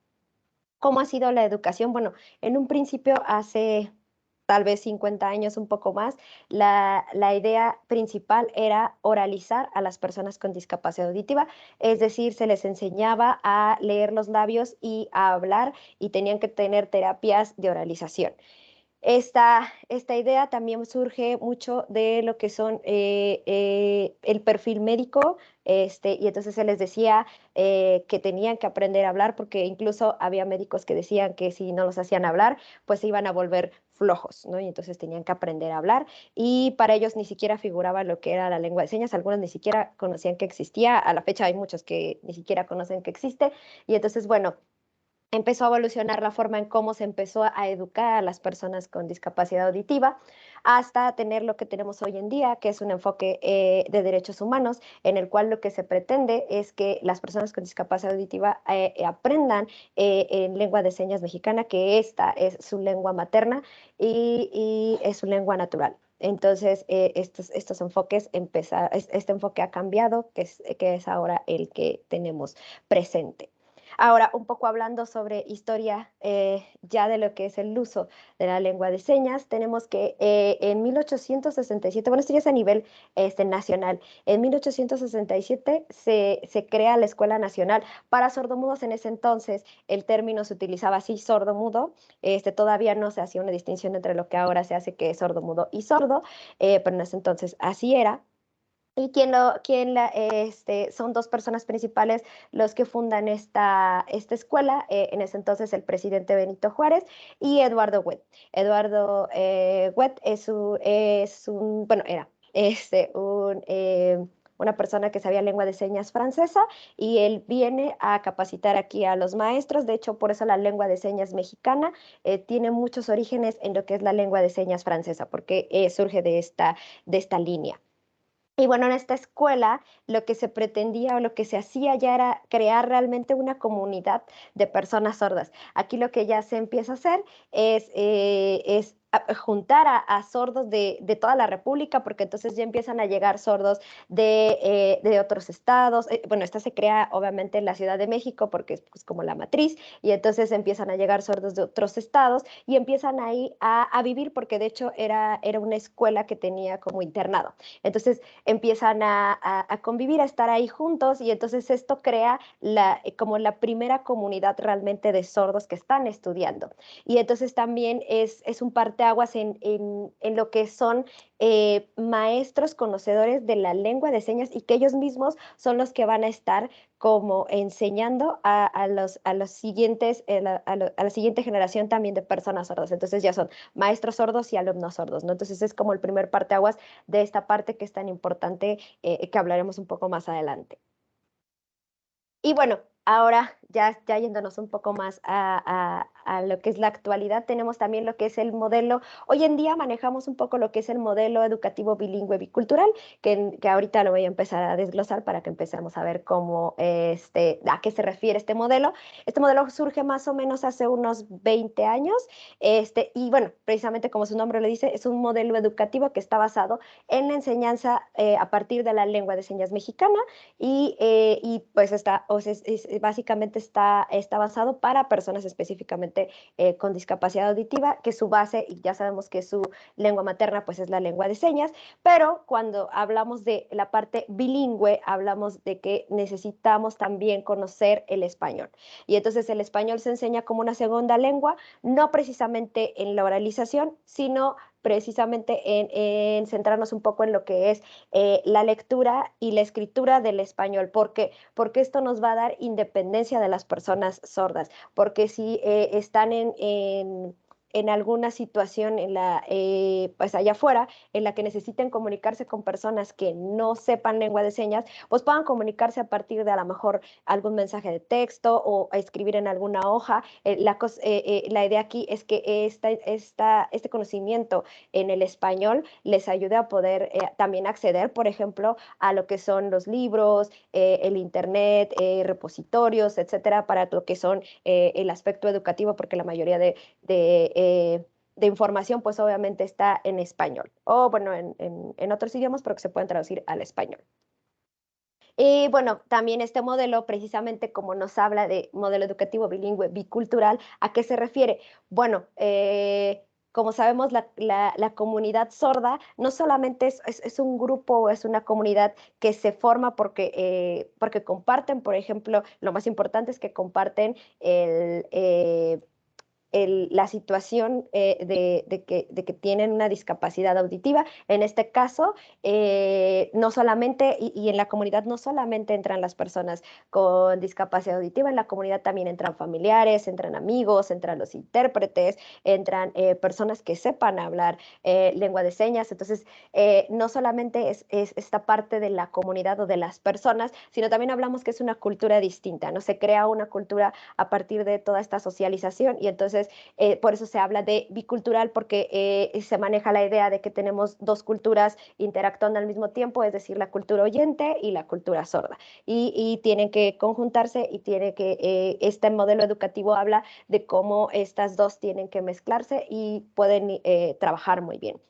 ¿Cómo ha sido la educación? Bueno, en un principio, hace tal vez 50 años, un poco más, la idea principal era oralizar a las personas con discapacidad auditiva, es decir, se les enseñaba a leer los labios y a hablar y tenían que tener terapias de oralización. Esta idea también surge mucho de lo que son el perfil médico, y entonces se les decía que tenían que aprender a hablar, porque incluso había médicos que decían que si no los hacían hablar, pues se iban a volver flojos, ¿no? Y entonces tenían que aprender a hablar, y para ellos ni siquiera figuraba lo que era la lengua de señas, algunos ni siquiera conocían que existía, a la fecha hay muchos que ni siquiera conocen que existe, y entonces, bueno, empezó a evolucionar la forma en cómo se empezó a educar a las personas con discapacidad auditiva hasta tener lo que tenemos hoy en día, que es un enfoque de derechos humanos, en el cual lo que se pretende es que las personas con discapacidad auditiva aprendan en lengua de señas mexicana, que esta es su lengua materna y es su lengua natural. Entonces, estos enfoques, este enfoque ha cambiado, que es ahora el que tenemos presente. Ahora, un poco hablando sobre historia ya de lo que es el uso de la lengua de señas, tenemos que en 1867, bueno, esto ya es a nivel nacional, en 1867 se crea la Escuela Nacional para Sordomudos. En ese entonces el término se utilizaba así, sordomudo, todavía no se hacía una distinción entre lo que ahora se hace, que es sordomudo y sordo, pero en ese entonces así era. Y son dos personas principales los que fundan esta escuela, en ese entonces el presidente Benito Juárez y Eduardo Huet. Eduardo Huet bueno, era una persona que sabía lengua de señas francesa, y él viene a capacitar aquí a los maestros. De hecho, por eso la lengua de señas mexicana tiene muchos orígenes en lo que es la lengua de señas francesa, porque surge de esta línea. Y bueno, en esta escuela lo que se pretendía o lo que se hacía ya era crear realmente una comunidad de personas sordas. Aquí lo que ya se empieza a hacer es juntar a sordos de toda la República, porque entonces ya empiezan a llegar sordos de otros estados. Bueno, esta se crea obviamente en la Ciudad de México porque es pues, como la matriz, y entonces empiezan a llegar sordos de otros estados y empiezan ahí a vivir, porque de hecho era una escuela que tenía como internado. Entonces empiezan a convivir, a estar ahí juntos, y entonces esto crea como la primera comunidad realmente de sordos que están estudiando. Y entonces también es un parteaguas en lo que son maestros conocedores de la lengua de señas, y que ellos mismos son los que van a estar como enseñando a los siguientes, a la siguiente generación también de personas sordas. Entonces ya son maestros sordos y alumnos sordos, ¿no? Entonces es como el primer parteaguas de esta parte que es tan importante, que hablaremos un poco más adelante. Y bueno, ahora ya yéndonos un poco más a lo que es la actualidad, tenemos también lo que es el modelo. Hoy en día manejamos un poco lo que es el modelo educativo bilingüe bicultural, que ahorita lo voy a empezar a desglosar para que empecemos a ver cómo, a qué se refiere este modelo. Este modelo surge más o menos hace unos 20 años, y bueno, precisamente como su nombre lo dice, es un modelo educativo que está basado en la enseñanza a partir de la lengua de señas mexicana, y pues básicamente está basado para personas específicamente con discapacidad auditiva, que su base, y ya sabemos que su lengua materna pues es la lengua de señas, pero cuando hablamos de la parte bilingüe, hablamos de que necesitamos también conocer el español. Y entonces el español se enseña como una segunda lengua, no precisamente en la oralización, sino precisamente en centrarnos un poco en lo que es la lectura y la escritura del español. ¿Por qué? Porque esto nos va a dar independencia de las personas sordas, porque si están en alguna situación pues allá afuera, en la que necesiten comunicarse con personas que no sepan lengua de señas, pues puedan comunicarse a partir de a lo mejor algún mensaje de texto o escribir en alguna hoja. La idea aquí es que este conocimiento en el español les ayude a poder también acceder, por ejemplo, a lo que son los libros, el internet, repositorios, etcétera, para lo que son el aspecto educativo, porque la mayoría de información pues obviamente está en español, o bueno, en otros idiomas, pero que se pueden traducir al español. Y bueno, también este modelo, precisamente como nos habla de modelo educativo bilingüe bicultural, ¿a qué se refiere? Bueno, como sabemos, la comunidad sorda no solamente es un grupo, es una comunidad que se forma porque comparten, por ejemplo, lo más importante es que comparten la situación de que tienen una discapacidad auditiva. En este caso, no solamente, y en la comunidad no solamente entran las personas con discapacidad auditiva, en la comunidad también entran familiares, entran amigos, entran los intérpretes, entran personas que sepan hablar lengua de señas. Entonces, no solamente es esta parte de la comunidad o de las personas, sino también hablamos que es una cultura distinta, ¿no? Se crea una cultura a partir de toda esta socialización, y entonces por eso se habla de bicultural, porque se maneja la idea de que tenemos dos culturas interactuando al mismo tiempo, es decir, la cultura oyente y la cultura sorda, y tienen que conjuntarse, y este modelo educativo habla de cómo estas dos tienen que mezclarse y pueden trabajar muy bien.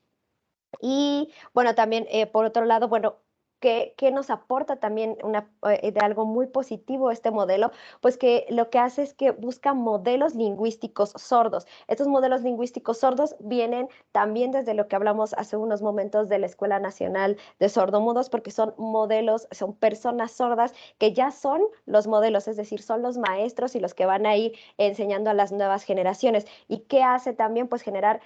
Y bueno, también por otro lado, bueno, ¿qué nos aporta también de algo muy positivo este modelo? Pues que lo que hace es que busca modelos lingüísticos sordos. Estos modelos lingüísticos sordos vienen también desde lo que hablamos hace unos momentos de la Escuela Nacional de Sordomudos, porque son modelos, son personas sordas que ya son los modelos, es decir, son los maestros y los que van a ir enseñando a las nuevas generaciones. ¿Y qué hace también? Pues generar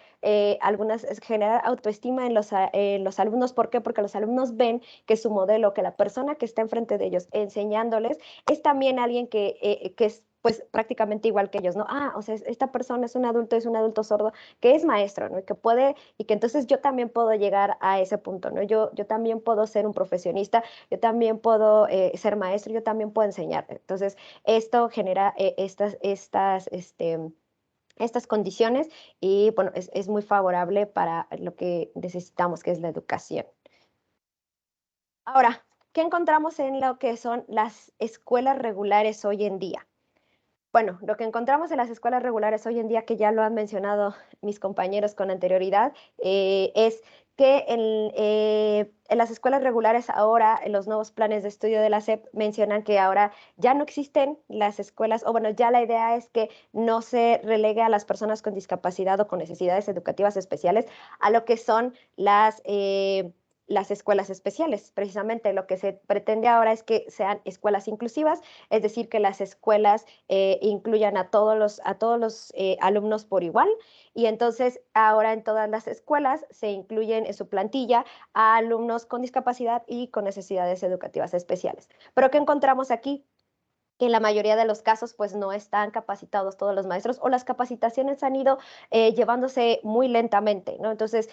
autoestima en los alumnos. ¿Por qué? Porque los alumnos ven que su modelo, que la persona que está enfrente de ellos enseñándoles, es también alguien que es pues prácticamente igual que ellos, ¿no? O sea, esta persona es un adulto sordo que es maestro, ¿no? Y que entonces yo también puedo llegar a ese punto, ¿no? Yo también puedo ser un profesionista, yo también puedo ser maestro, yo también puedo enseñar. Entonces, esto genera estas condiciones, y bueno, es muy favorable para lo que necesitamos, que es la educación. Ahora, ¿qué encontramos en lo que son las escuelas regulares hoy en día? Bueno, lo que encontramos en las escuelas regulares hoy en día, que ya lo han mencionado mis compañeros con anterioridad, es que en las escuelas regulares ahora, en los nuevos planes de estudio de la SEP, mencionan que ahora ya no existen las escuelas, o bueno, ya la idea es que no se relegue a las personas con discapacidad o con necesidades educativas especiales a lo que son las escuelas especiales. Precisamente lo que se pretende ahora es que sean escuelas inclusivas, es decir, que las escuelas incluyan a todos los alumnos por igual, y entonces ahora en todas las escuelas se incluyen en su plantilla a alumnos con discapacidad y con necesidades educativas especiales. Pero ¿qué encontramos aquí? Que en la mayoría de los casos pues no están capacitados todos los maestros, o las capacitaciones han ido llevándose muy lentamente, ¿no? Entonces,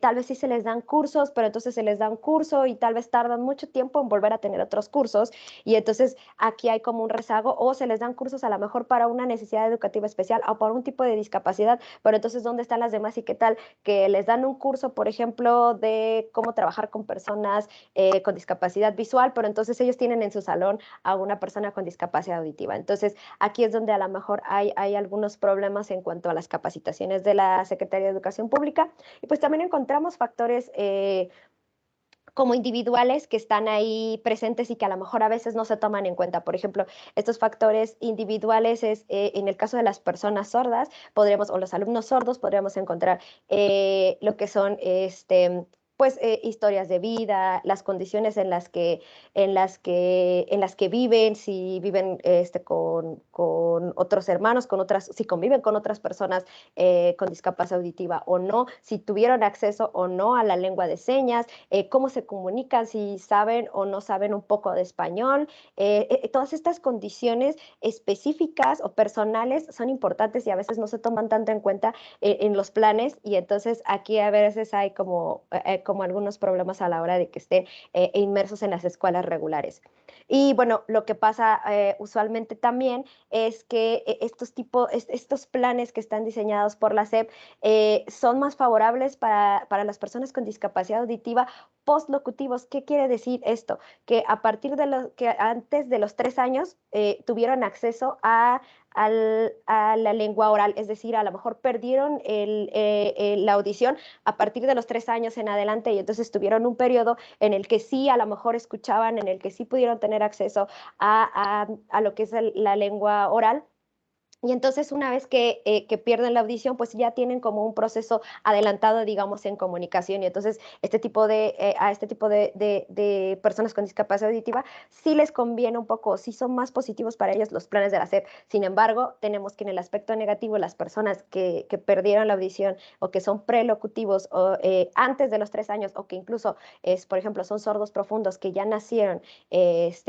tal vez sí se les dan cursos, pero entonces se les da un curso y tal vez tardan mucho tiempo en volver a tener otros cursos, y entonces aquí hay como un rezago, o se les dan cursos a lo mejor para una necesidad educativa especial o para un tipo de discapacidad, pero entonces ¿dónde están las demás? Y qué tal que les dan un curso, por ejemplo, de cómo trabajar con personas con discapacidad visual, pero entonces ellos tienen en su salón a una persona con discapacidad auditiva. Entonces, aquí es donde a lo mejor hay algunos problemas en cuanto a las capacitaciones de la Secretaría de Educación Pública, y pues también encontramos factores como individuales que están ahí presentes y que a lo mejor a veces no se toman en cuenta. Por ejemplo, estos factores individuales es, en el caso de las personas sordas, o los alumnos sordos, podríamos encontrar lo que son pues historias de vida, las condiciones en las que viven, si viven con otros hermanos, si conviven con otras personas con discapacidad auditiva o no, si tuvieron acceso o no a la lengua de señas, cómo se comunican, si saben o no saben un poco de español. Todas estas condiciones específicas o personales son importantes y a veces no se toman tanto en cuenta en los planes, y entonces aquí a veces hay como algunos problemas a la hora de que estén inmersos en las escuelas regulares. Y bueno, lo que pasa usualmente también es que estos planes que están diseñados por la SEP son más favorables para las personas con discapacidad auditiva postlocutivos. ¿Qué quiere decir esto? Que que antes de los 3 años tuvieron acceso a la lengua oral, es decir, a lo mejor perdieron la audición a partir de los 3 años en adelante, y entonces tuvieron un periodo en el que sí a lo mejor escuchaban, en el que sí pudieron tener acceso a lo que es la lengua oral. Y entonces una vez que pierden la audición, pues ya tienen como un proceso adelantado, digamos, en comunicación. Y entonces a este tipo de personas con discapacidad auditiva sí les conviene un poco, sí son más positivos para ellos los planes de la SEP. Sin embargo, tenemos que en el aspecto negativo, las personas que perdieron la audición o que son prelocutivos o, antes de los 3 años, o que incluso, por ejemplo, son sordos profundos que ya nacieron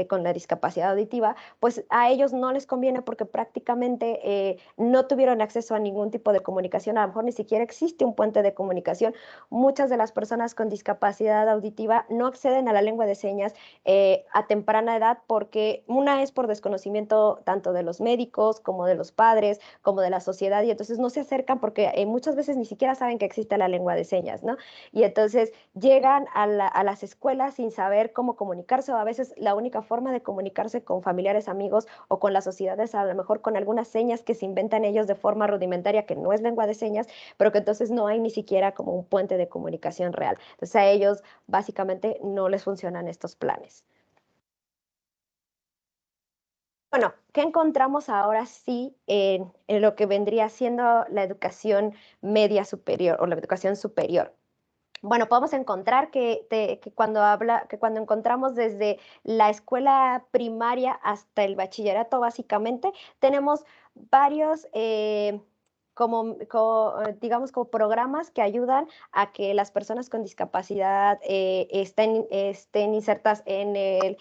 con la discapacidad auditiva, pues a ellos no les conviene porque prácticamente no tuvieron acceso a ningún tipo de comunicación, a lo mejor ni siquiera existe un puente de comunicación. Muchas de las personas con discapacidad auditiva no acceden a la lengua de señas a temprana edad, porque una es por desconocimiento tanto de los médicos como de los padres, como de la sociedad, y entonces no se acercan porque muchas veces ni siquiera saben que existe la lengua de señas, ¿no? Y entonces llegan a las escuelas sin saber cómo comunicarse, o a veces la única forma de comunicarse con familiares, amigos o con la sociedad es a lo mejor con algunas señas que se inventan ellos de forma rudimentaria, que no es lengua de señas, pero que entonces no hay ni siquiera como un puente de comunicación real. Entonces a ellos básicamente no les funcionan estos planes. Bueno, ¿qué encontramos ahora sí en lo que vendría siendo la educación media superior o la educación superior? Bueno, podemos encontrar que cuando encontramos desde la escuela primaria hasta el bachillerato, básicamente, tenemos varios, digamos, como programas que ayudan a que las personas con discapacidad estén insertas en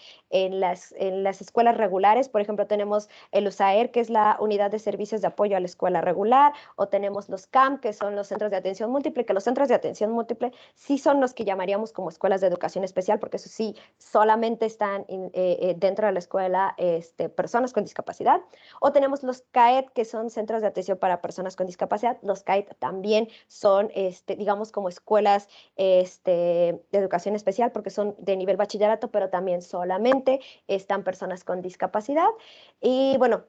las escuelas regulares. Por ejemplo, tenemos el USAER, que es la Unidad de Servicios de Apoyo a la Escuela Regular, o tenemos los CAM, que son los Centros de Atención Múltiple, que los Centros de Atención Múltiple sí son los que llamaríamos como escuelas de educación especial, porque eso sí, solamente están dentro de la escuela personas con discapacidad. O tenemos los CAED, que son Centros de Atención para Personas con discapacidad. Los CAIT también son, digamos, como escuelas de educación especial, porque son de nivel bachillerato, pero también solamente están personas con discapacidad. Y bueno,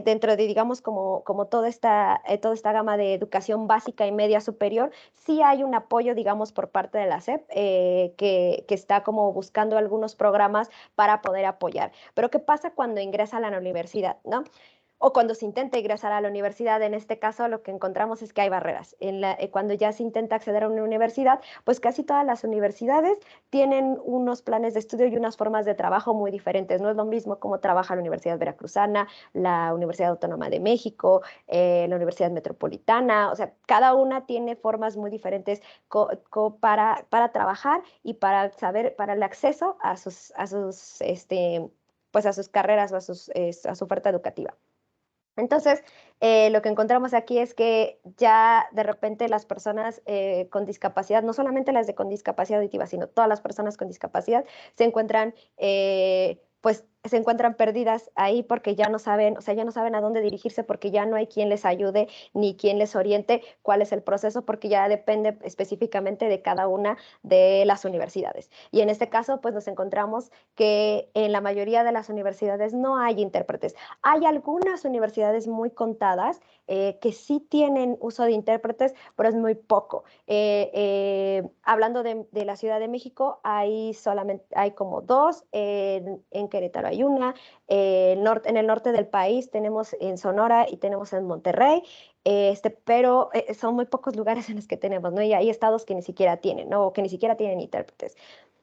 dentro de, digamos, como toda esta gama de educación básica y media superior, sí hay un apoyo, digamos, por parte de la SEP, que está como buscando algunos programas para poder apoyar. Pero ¿qué pasa cuando ingresa a la universidad, no? O cuando se intenta ingresar a la universidad? En este caso lo que encontramos es que hay barreras. Cuando ya se intenta acceder a una universidad, pues casi todas las universidades tienen unos planes de estudio y unas formas de trabajo muy diferentes. No es lo mismo cómo trabaja la Universidad Veracruzana, la Universidad Autónoma de México, la Universidad Metropolitana. O sea, cada una tiene formas muy diferentes para trabajar y para saber, para el acceso a sus pues a sus carreras o a su oferta educativa. Entonces, lo que encontramos aquí es que ya de repente las personas con discapacidad, no solamente las con discapacidad auditiva, sino todas las personas con discapacidad, se encuentran, pues, se encuentran perdidas ahí porque ya no saben, o sea, ya no saben a dónde dirigirse, porque ya no hay quien les ayude ni quien les oriente cuál es el proceso, porque ya depende específicamente de cada una de las universidades. Y en este caso, pues nos encontramos que en la mayoría de las universidades no hay intérpretes. Hay algunas universidades muy contadas que sí tienen uso de intérpretes, pero es muy poco. Hablando de la Ciudad de México, hay como dos, en Querétaro hay una, en el norte del país tenemos en Sonora y tenemos en Monterrey, pero son muy pocos lugares en los que tenemos, ¿no? Y hay estados que ni siquiera tienen, ¿no? O que ni siquiera tienen intérpretes.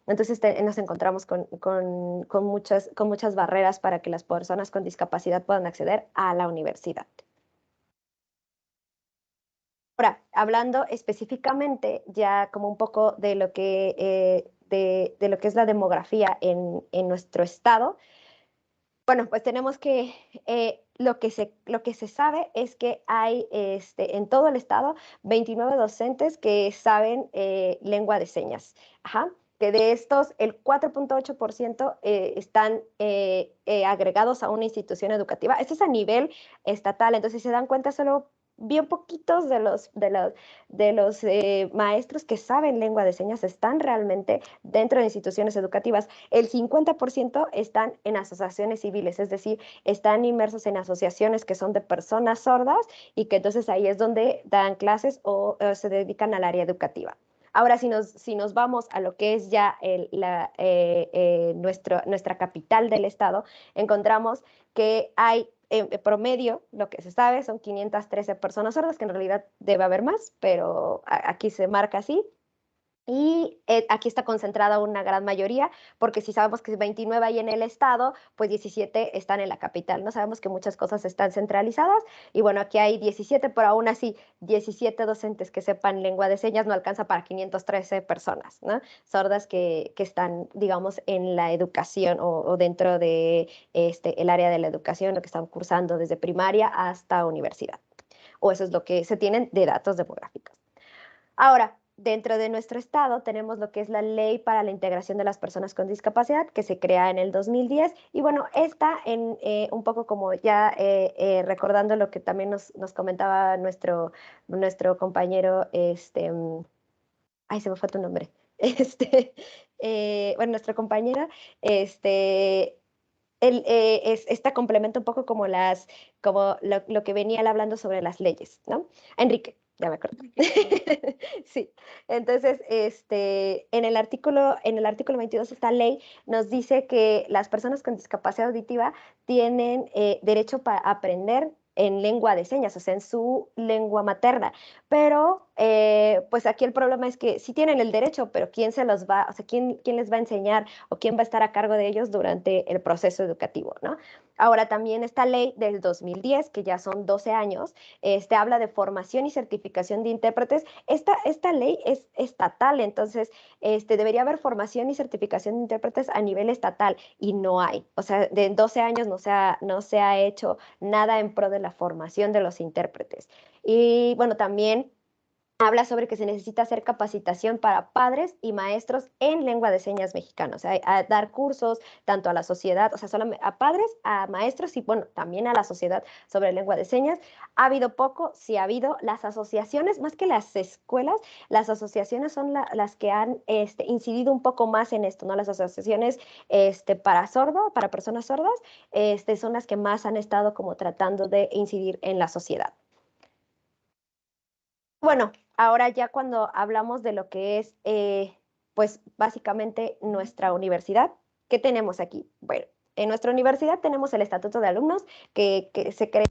Entonces nos encontramos con muchas barreras para que las personas con discapacidad puedan acceder a la universidad. Ahora, hablando específicamente ya como un poco de lo que, de lo que es la demografía en nuestro estado, bueno, pues tenemos que, lo que se sabe es que hay en todo el estado 29 docentes que saben lengua de señas. Ajá. Que de estos, el 4.8% están agregados a una institución educativa. Esto es a nivel estatal, entonces si se dan cuenta, solo bien poquitos de los maestros que saben lengua de señas están realmente dentro de instituciones educativas. El 50% están en asociaciones civiles, es decir, están inmersos en asociaciones que son de personas sordas y que entonces ahí es donde dan clases o se dedican al área educativa. Ahora, si nos vamos a lo que es ya nuestra capital del estado, encontramos que hay en promedio, lo que se sabe, son 513 personas sordas, que en realidad debe haber más, pero aquí se marca así. Y aquí está concentrada una gran mayoría, porque si sabemos que 29 hay en el estado, pues 17 están en la capital, ¿no? Sabemos que muchas cosas están centralizadas y bueno, aquí hay 17, pero aún así 17 docentes que sepan lengua de señas no alcanza para 513 personas, ¿no? Sordas que están, digamos, en la educación o dentro de el área de la educación, lo que están cursando desde primaria hasta universidad. O eso es lo que se tienen de datos demográficos. Ahora, dentro de nuestro estado tenemos lo que es la Ley para la Integración de las Personas con Discapacidad, que se crea en el 2010. Y bueno, esta un poco como ya recordando lo que también nos comentaba nuestro compañero, ay, se me fue tu nombre. Bueno, nuestra compañera, esta complementa un poco como lo que venía él hablando sobre las leyes, ¿no? Enrique, ya me acuerdo. Sí, entonces, en el artículo 22 de esta ley nos dice que las personas con discapacidad auditiva tienen derecho a aprender en lengua de señas, o sea, en su lengua materna. Pero, pues aquí el problema es que sí tienen el derecho, pero ¿quién les va a enseñar o quién va a estar a cargo de ellos durante el proceso educativo, ¿no? Ahora también esta ley del 2010, que ya son 12 años, habla de formación y certificación de intérpretes. Esta ley es estatal, entonces debería haber formación y certificación de intérpretes a nivel estatal y no hay. O sea, de 12 años no se ha hecho nada en pro de la formación de los intérpretes. Y bueno, también habla sobre que se necesita hacer capacitación para padres y maestros en lengua de señas mexicana, o sea, a dar cursos tanto a la sociedad, o sea, solamente a padres, a maestros y, bueno, también a la sociedad sobre lengua de señas. ¿Ha habido poco? Sí ha habido. Las asociaciones, más que las escuelas, las asociaciones son las que han incidido un poco más en esto, ¿no? Las asociaciones para personas sordas, son las que más han estado como tratando de incidir en la sociedad. Bueno, ahora ya cuando hablamos de lo que es, pues básicamente nuestra universidad, ¿qué tenemos aquí? Bueno, en nuestra universidad tenemos el Estatuto de Alumnos que se crea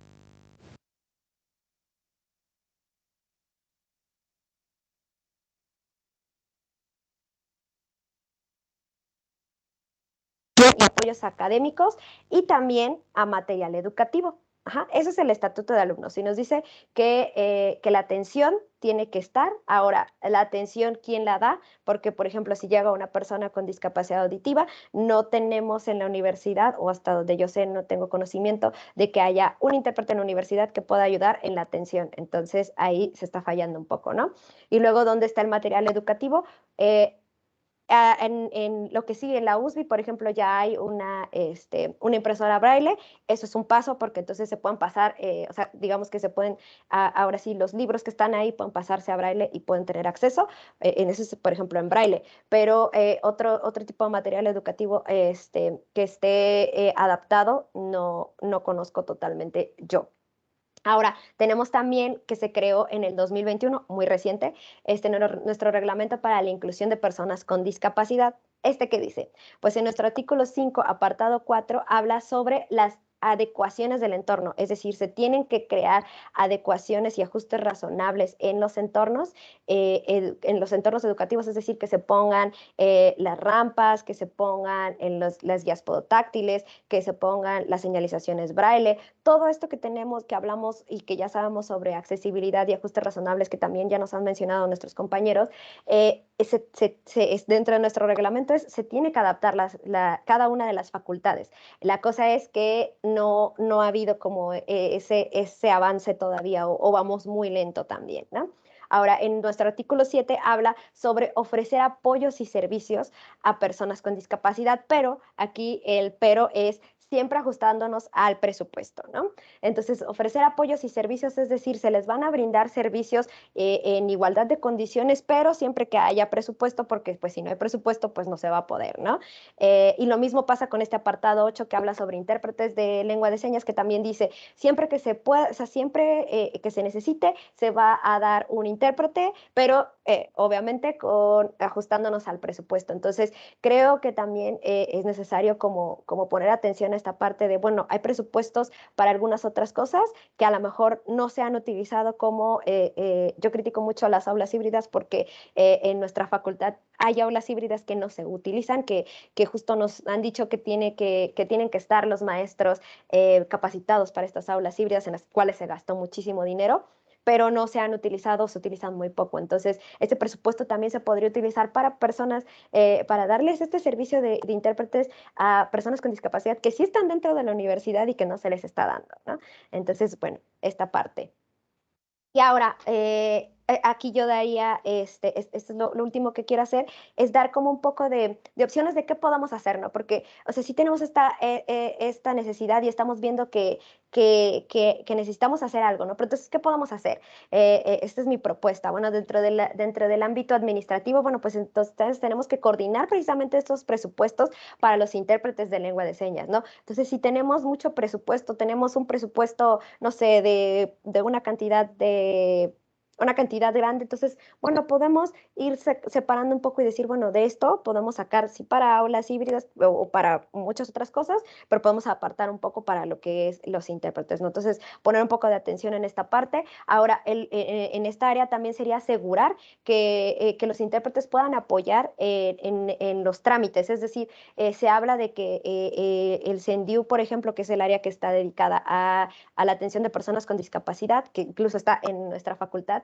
y apoyos académicos y también a material educativo. Ajá, eso es el Estatuto de Alumnos. Y nos dice que la atención tiene que estar. Ahora, la atención, ¿quién la da? Porque, por ejemplo, si llega una persona con discapacidad auditiva, no tenemos en la universidad, o hasta donde yo sé, no tengo conocimiento de que haya un intérprete en la universidad que pueda ayudar en la atención. Entonces, ahí se está fallando un poco, ¿no? Y luego, ¿dónde está el material educativo? En lo que sigue en la USB, por ejemplo, ya hay una impresora braille. Eso es un paso porque entonces se pueden pasar, o sea, digamos que se pueden, ahora sí, los libros que están ahí pueden pasarse a braille y pueden tener acceso. En eso es, por ejemplo, en braille. Pero otro tipo de material educativo que esté adaptado, no conozco totalmente yo. Ahora, tenemos también que se creó en el 2021, muy reciente, nuestro reglamento para la inclusión de personas con discapacidad. ¿Qué dice? Pues en nuestro artículo 5, apartado 4, habla sobre las adecuaciones del entorno, es decir, se tienen que crear adecuaciones y ajustes razonables en los entornos educativos, es decir, que se pongan las rampas, que se pongan en las guías podotáctiles, que se pongan las señalizaciones braille, todo esto que tenemos, que hablamos y que ya sabemos sobre accesibilidad y ajustes razonables, que también ya nos han mencionado nuestros compañeros, dentro de nuestro reglamento se tiene que adaptar cada una de las facultades. La cosa es que no ha habido como ese avance todavía o vamos muy lento también, ¿no? Ahora, en nuestro artículo 7 habla sobre ofrecer apoyos y servicios a personas con discapacidad, pero aquí el pero es siempre ajustándonos al presupuesto, ¿no? Entonces, ofrecer apoyos y servicios, es decir, se les van a brindar servicios en igualdad de condiciones, pero siempre que haya presupuesto, porque pues si no hay presupuesto, pues no se va a poder, ¿no? Y lo mismo pasa con este apartado 8 que habla sobre intérpretes de lengua de señas, que también dice, siempre que se pueda, o sea, siempre que se necesite, se va a dar un intérprete, pero obviamente ajustándonos al presupuesto. Entonces, creo que también es necesario como poner atención a esta parte de, bueno, hay presupuestos para algunas otras cosas que a lo mejor no se han utilizado como, yo critico mucho las aulas híbridas porque en nuestra facultad hay aulas híbridas que no se utilizan, que justo nos han dicho que tienen que estar los maestros capacitados para estas aulas híbridas en las cuales se gastó muchísimo dinero, pero no se han utilizado, se utilizan muy poco. Entonces, este presupuesto también se podría utilizar para personas, para darles este servicio de intérpretes a personas con discapacidad que sí están dentro de la universidad y que no se les está dando, ¿no? Entonces, bueno, esta parte. Y ahora, aquí yo daría, esto es lo último que quiero hacer, es dar como un poco de opciones de qué podamos hacer, ¿no? Porque, o sea, sí tenemos esta necesidad y estamos viendo que necesitamos hacer algo, ¿no? Pero entonces, ¿qué podemos hacer? Esta es mi propuesta. Bueno, dentro del ámbito administrativo, bueno, pues entonces tenemos que coordinar precisamente estos presupuestos para los intérpretes de lengua de señas, ¿no? Entonces, si tenemos mucho presupuesto, tenemos un presupuesto, no sé, de una cantidad grande. Entonces, bueno, podemos ir separando un poco y decir, bueno, de esto podemos sacar, sí, para aulas híbridas o para muchas otras cosas, pero podemos apartar un poco para lo que es los intérpretes, ¿no? Entonces, poner un poco de atención en esta parte. Ahora, en esta área también sería asegurar que los intérpretes puedan apoyar en los trámites, es decir, se habla de que el CENDIU, por ejemplo, que es el área que está dedicada a la atención de personas con discapacidad, que incluso está en nuestra facultad,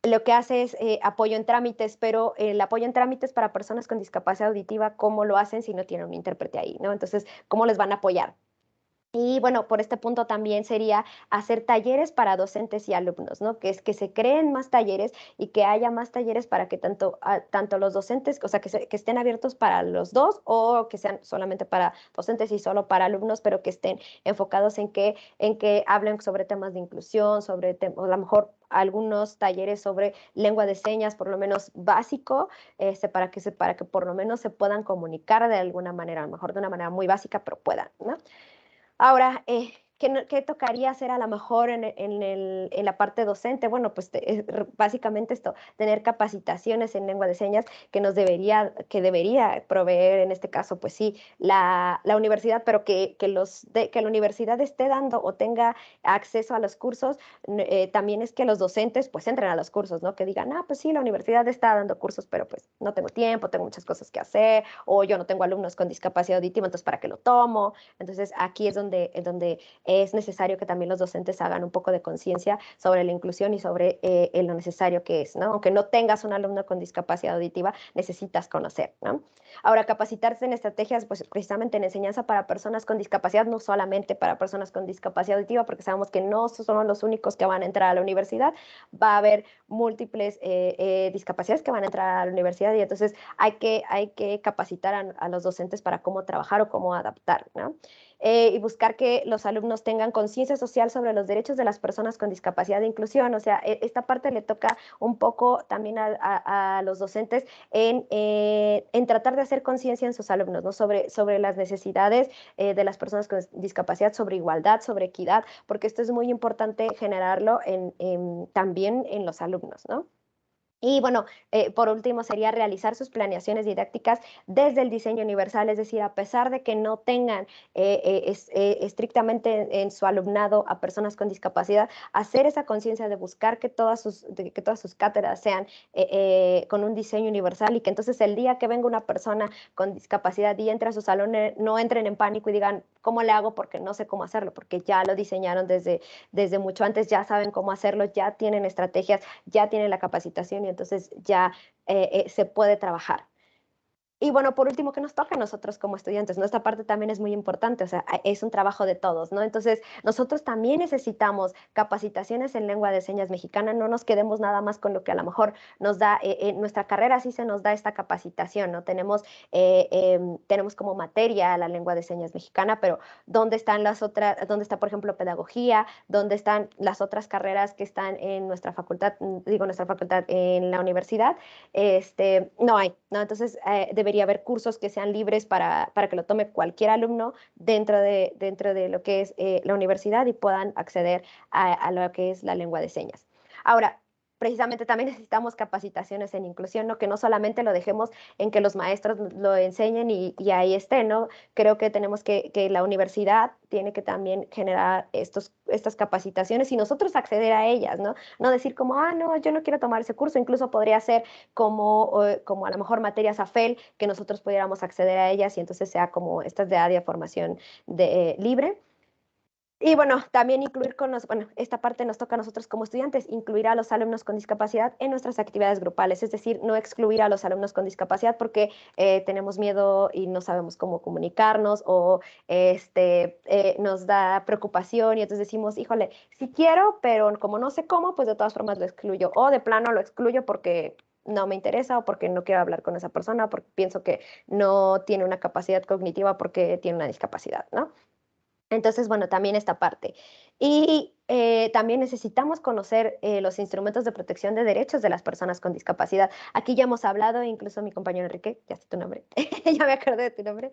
lo que hace es apoyo en trámites, pero el apoyo en trámites para personas con discapacidad auditiva, ¿cómo lo hacen si no tienen un intérprete ahí, ¿no? Entonces, ¿cómo les van a apoyar? Y bueno, por este punto también sería hacer talleres para docentes y alumnos, ¿no? Que es que se creen más talleres y que haya más talleres para que tanto los docentes, o sea, que estén abiertos para los dos o que sean solamente para docentes y solo para alumnos, pero que estén enfocados en que hablen sobre temas de inclusión, o a lo mejor algunos talleres sobre lengua de señas, por lo menos básico, para que por lo menos se puedan comunicar de alguna manera, a lo mejor de una manera muy básica, pero puedan, ¿no? Ahora, ¿qué tocaría hacer a lo mejor en la parte docente? Bueno, pues básicamente esto, tener capacitaciones en lengua de señas que debería proveer, en este caso, pues sí, la universidad, pero que la universidad esté dando o tenga acceso a los cursos. También es que los docentes pues entren a los cursos, ¿no? Que digan, pues sí, la universidad está dando cursos, pero pues no tengo tiempo, tengo muchas cosas que hacer, o yo no tengo alumnos con discapacidad auditiva, entonces ¿para qué lo tomo? Entonces, aquí es donde es necesario que también los docentes hagan un poco de conciencia sobre la inclusión y sobre lo necesario que es, ¿no? Aunque no tengas un alumno con discapacidad auditiva, necesitas conocer, ¿no? Ahora, capacitarse en estrategias, pues precisamente en enseñanza para personas con discapacidad, no solamente para personas con discapacidad auditiva, porque sabemos que no son los únicos que van a entrar a la universidad, va a haber múltiples discapacidades que van a entrar a la universidad y entonces hay que capacitar a los docentes para cómo trabajar o cómo adaptar, ¿no? Y buscar que los alumnos tengan conciencia social sobre los derechos de las personas con discapacidad de inclusión. O sea, esta parte le toca un poco también a los docentes en tratar de hacer conciencia en sus alumnos, ¿no? Sobre las necesidades de las personas con discapacidad, sobre igualdad, sobre equidad, porque esto es muy importante generarlo también en los alumnos, ¿no? Y bueno, por último sería realizar sus planeaciones didácticas desde el diseño universal, es decir, a pesar de que no tengan estrictamente en su alumnado a personas con discapacidad, hacer esa conciencia de buscar que todas sus cátedras sean con un diseño universal y que entonces el día que venga una persona con discapacidad y entre a su salón no entren en pánico y digan, ¿cómo le hago? Porque no sé cómo hacerlo, porque ya lo diseñaron desde mucho antes, ya saben cómo hacerlo, ya tienen estrategias, ya tienen la capacitación y entonces ya se puede trabajar. Y bueno, por último, ¿qué nos toca a nosotros como estudiantes? ¿No? Esta parte también es muy importante, o sea, es un trabajo de todos, ¿no? Entonces, nosotros también necesitamos capacitaciones en lengua de señas mexicana, no nos quedemos nada más con lo que a lo mejor nos da, nuestra carrera sí se nos da esta capacitación, ¿no? Tenemos como materia la lengua de señas mexicana, pero ¿dónde están las otras, dónde está, por ejemplo, pedagogía? ¿Dónde están las otras carreras que están en nuestra facultad, en la universidad? No hay, ¿no? Entonces, debería haber cursos que sean libres para que lo tome cualquier alumno dentro de lo que es la universidad y puedan acceder a lo que es la lengua de señas. Ahora, precisamente también necesitamos capacitaciones en inclusión, ¿no? Que no solamente lo dejemos en que los maestros lo enseñen y ahí esté, ¿no? Creo que tenemos que la universidad tiene que también generar estas capacitaciones y nosotros acceder a ellas, ¿no? No decir como, no, yo no quiero tomar ese curso, incluso podría ser como a lo mejor materias AFEL, que nosotros pudiéramos acceder a ellas y entonces sea como estas de área de formación libre. Y bueno, también esta parte nos toca a nosotros como estudiantes, incluir a los alumnos con discapacidad en nuestras actividades grupales, es decir, no excluir a los alumnos con discapacidad porque tenemos miedo y no sabemos cómo comunicarnos o nos da preocupación y entonces decimos, híjole, sí quiero, pero como no sé cómo, pues de todas formas lo excluyo o de plano lo excluyo porque no me interesa o porque no quiero hablar con esa persona, porque pienso que no tiene una capacidad cognitiva porque tiene una discapacidad, ¿no? Entonces, bueno, también esta parte. Y también necesitamos conocer los instrumentos de protección de derechos de las personas con discapacidad. Aquí ya hemos hablado, incluso mi compañero Enrique, ya sé tu nombre, ya me acordé de tu nombre,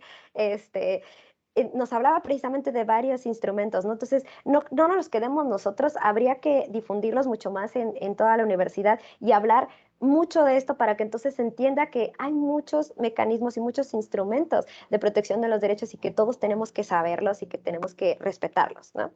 nos hablaba precisamente de varios instrumentos, ¿no? Entonces, no nos quedemos nosotros, habría que difundirlos mucho más en toda la universidad y hablar mucho de esto para que entonces se entienda que hay muchos mecanismos y muchos instrumentos de protección de los derechos y que todos tenemos que saberlos y que tenemos que respetarlos, ¿no?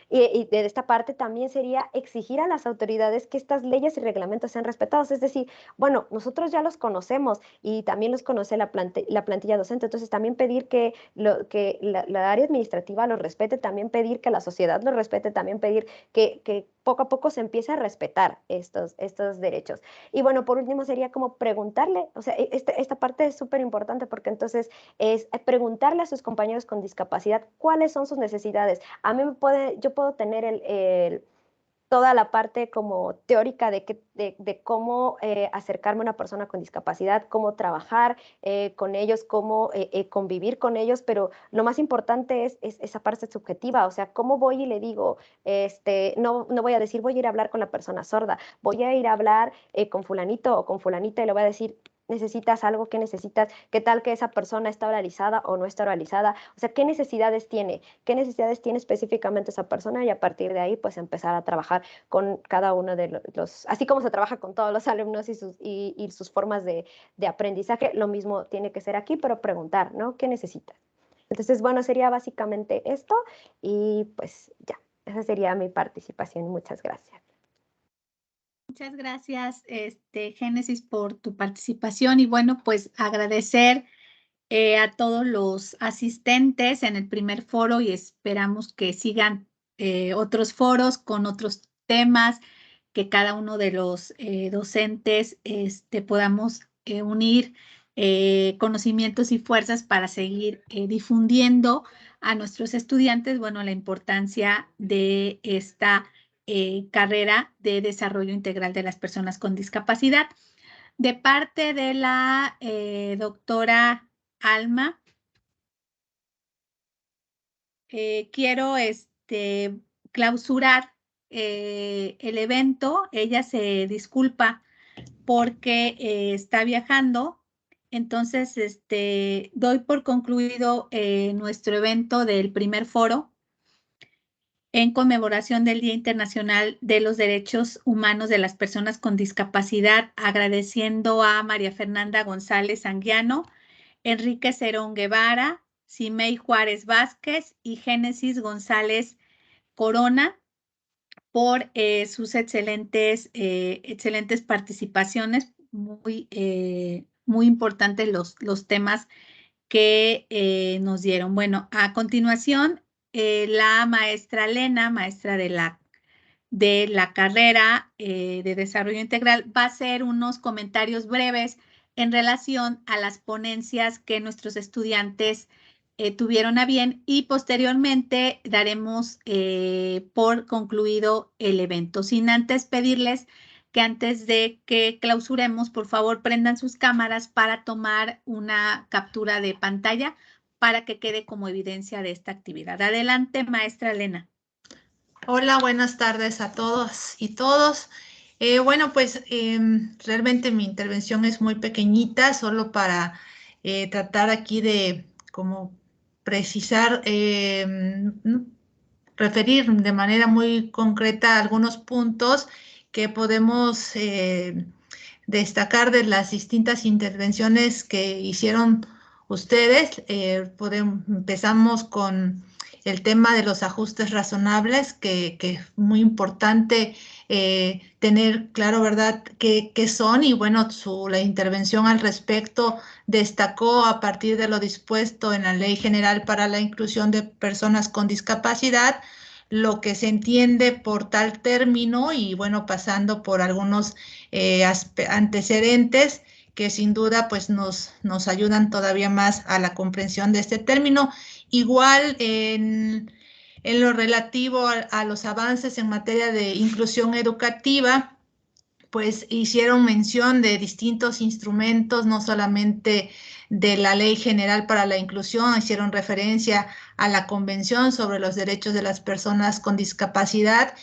Y de esta parte también sería exigir a las autoridades que estas leyes y reglamentos sean respetados, es decir, bueno, nosotros ya los conocemos y también los conoce la plantilla docente, entonces también pedir que la área administrativa los respete, también pedir que la sociedad los respete, también pedir que poco a poco se empiece a respetar estos derechos. Y bueno, por último sería como preguntarle, o sea, esta parte es súper importante porque entonces es preguntarle a sus compañeros con discapacidad cuáles son sus necesidades. A mí yo puedo tener toda la parte como teórica de cómo acercarme a una persona con discapacidad, cómo trabajar con ellos, cómo convivir con ellos, pero lo más importante es esa parte subjetiva, o sea, cómo voy y le digo, no voy a decir voy a ir a hablar con la persona sorda, voy a ir a hablar con fulanito o con fulanita y le voy a decir, necesitas algo, ¿qué necesitas? ¿Qué tal que esa persona está oralizada o no está oralizada? O sea, ¿qué necesidades tiene? ¿Qué necesidades tiene específicamente esa persona? Y a partir de ahí, pues empezar a trabajar con cada uno de así como se trabaja con todos los alumnos y sus formas de aprendizaje, lo mismo tiene que ser aquí, pero preguntar, ¿no? ¿Qué necesitas? Entonces, bueno, sería básicamente esto y pues ya, esa sería mi participación. Muchas gracias. Muchas gracias, Génesis, por tu participación y bueno, pues agradecer a todos los asistentes en el primer foro y esperamos que sigan otros foros con otros temas, que cada uno de los docentes podamos unir conocimientos y fuerzas para seguir difundiendo a nuestros estudiantes, bueno, la importancia de esta carrera de desarrollo integral de las personas con discapacidad. De parte de la doctora Alma, quiero clausurar el evento. Ella se disculpa porque está viajando. Entonces, doy por concluido nuestro evento del primer foro en conmemoración del Día Internacional de los Derechos Humanos de las Personas con Discapacidad, agradeciendo a María Fernanda González Anguiano, Enrique Cerón Guevara, Simei Juárez Vázquez y Génesis González Corona por sus excelentes participaciones, muy importantes los temas que nos dieron. Bueno, a continuación, la maestra Lena, maestra de la carrera de desarrollo integral, va a hacer unos comentarios breves en relación a las ponencias que nuestros estudiantes tuvieron a bien y posteriormente daremos por concluido el evento. Sin antes pedirles que antes de que clausuremos, por favor, prendan sus cámaras para tomar una captura de pantalla para que quede como evidencia de esta actividad. Adelante, maestra Elena. Hola, buenas tardes a todos y todos. Bueno, pues realmente mi intervención es muy pequeñita, solo para tratar aquí de como precisar, referir de manera muy concreta algunos puntos que podemos destacar de las distintas intervenciones que hicieron ustedes. Empezamos con el tema de los ajustes razonables, que es muy importante tener claro, ¿verdad?, qué son. Y bueno, la intervención al respecto destacó a partir de lo dispuesto en la Ley General para la Inclusión de Personas con Discapacidad, lo que se entiende por tal término y bueno, pasando por algunos antecedentes que sin duda pues nos ayudan todavía más a la comprensión de este término. Igual en lo relativo a los avances en materia de inclusión educativa, pues hicieron mención de distintos instrumentos, no solamente de la Ley General para la Inclusión, hicieron referencia a la Convención sobre los Derechos de las Personas con Discapacidad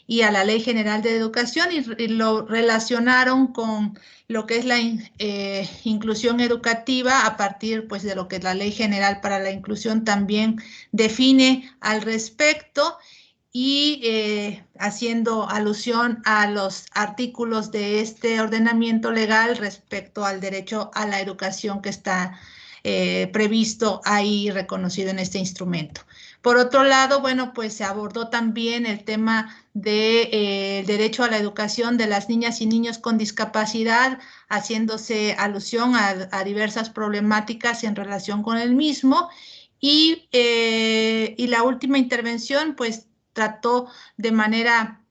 y a la Ley General de Educación y lo relacionaron con lo que es la inclusión educativa a partir pues de lo que la Ley General para la Inclusión también define al respecto y haciendo alusión a los artículos de este ordenamiento legal respecto al derecho a la educación que está previsto ahí reconocido en este instrumento. Por otro lado, bueno, pues se abordó también el tema del derecho a la educación de las niñas y niños con discapacidad, haciéndose alusión a diversas problemáticas en relación con el mismo. Y la última intervención, pues, trató de manera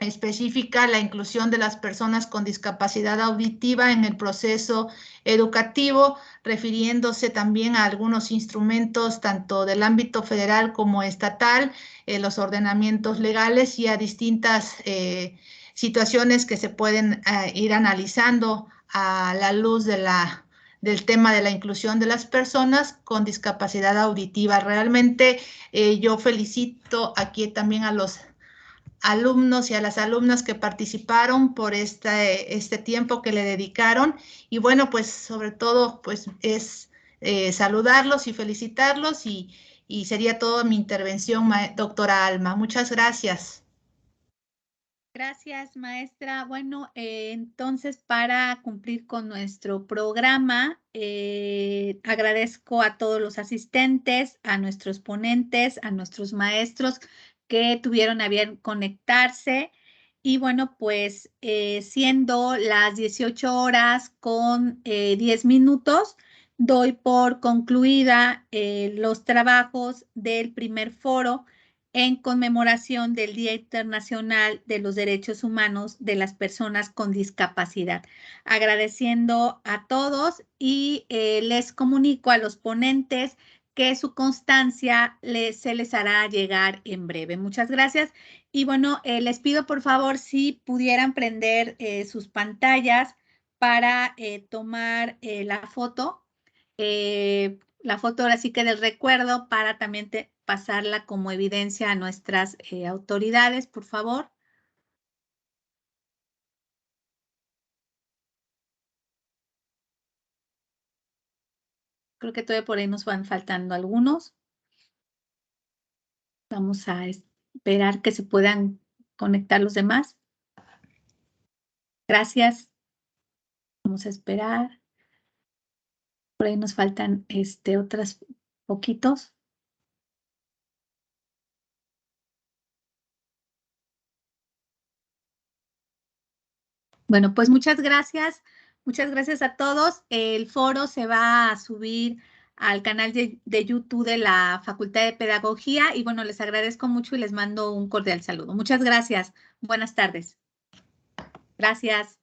específica la inclusión de las personas con discapacidad auditiva en el proceso educativo, refiriéndose también a algunos instrumentos tanto del ámbito federal como estatal, los ordenamientos legales y a distintas situaciones que se pueden ir analizando a la luz del tema de la inclusión de las personas con discapacidad auditiva. Realmente yo felicito aquí también a los alumnos y a las alumnas que participaron por este tiempo que le dedicaron. Y bueno, pues sobre todo pues es saludarlos y felicitarlos y sería toda mi intervención, doctora Alma. Muchas gracias. Gracias, maestra. Bueno, entonces para cumplir con nuestro programa, agradezco a todos los asistentes, a nuestros ponentes, a nuestros maestros que tuvieron a bien conectarse. Y bueno, pues siendo las 18 horas con 10 minutos, doy por concluida los trabajos del primer foro en conmemoración del Día Internacional de los Derechos Humanos de las Personas con Discapacidad. Agradeciendo a todos y les comunico a los ponentes que su constancia se les hará llegar en breve. Muchas gracias. Y bueno, les pido por favor si pudieran prender sus pantallas para tomar la foto. La foto ahora sí que del recuerdo para también pasarla como evidencia a nuestras autoridades, por favor. Creo que todavía por ahí nos van faltando algunos. Vamos a esperar que se puedan conectar los demás. Gracias. Vamos a esperar. Por ahí nos faltan otros poquitos. Bueno, pues muchas gracias. Muchas gracias a todos. El foro se va a subir al canal de YouTube de la Facultad de Pedagogía y bueno, les agradezco mucho y les mando un cordial saludo. Muchas gracias. Buenas tardes. Gracias.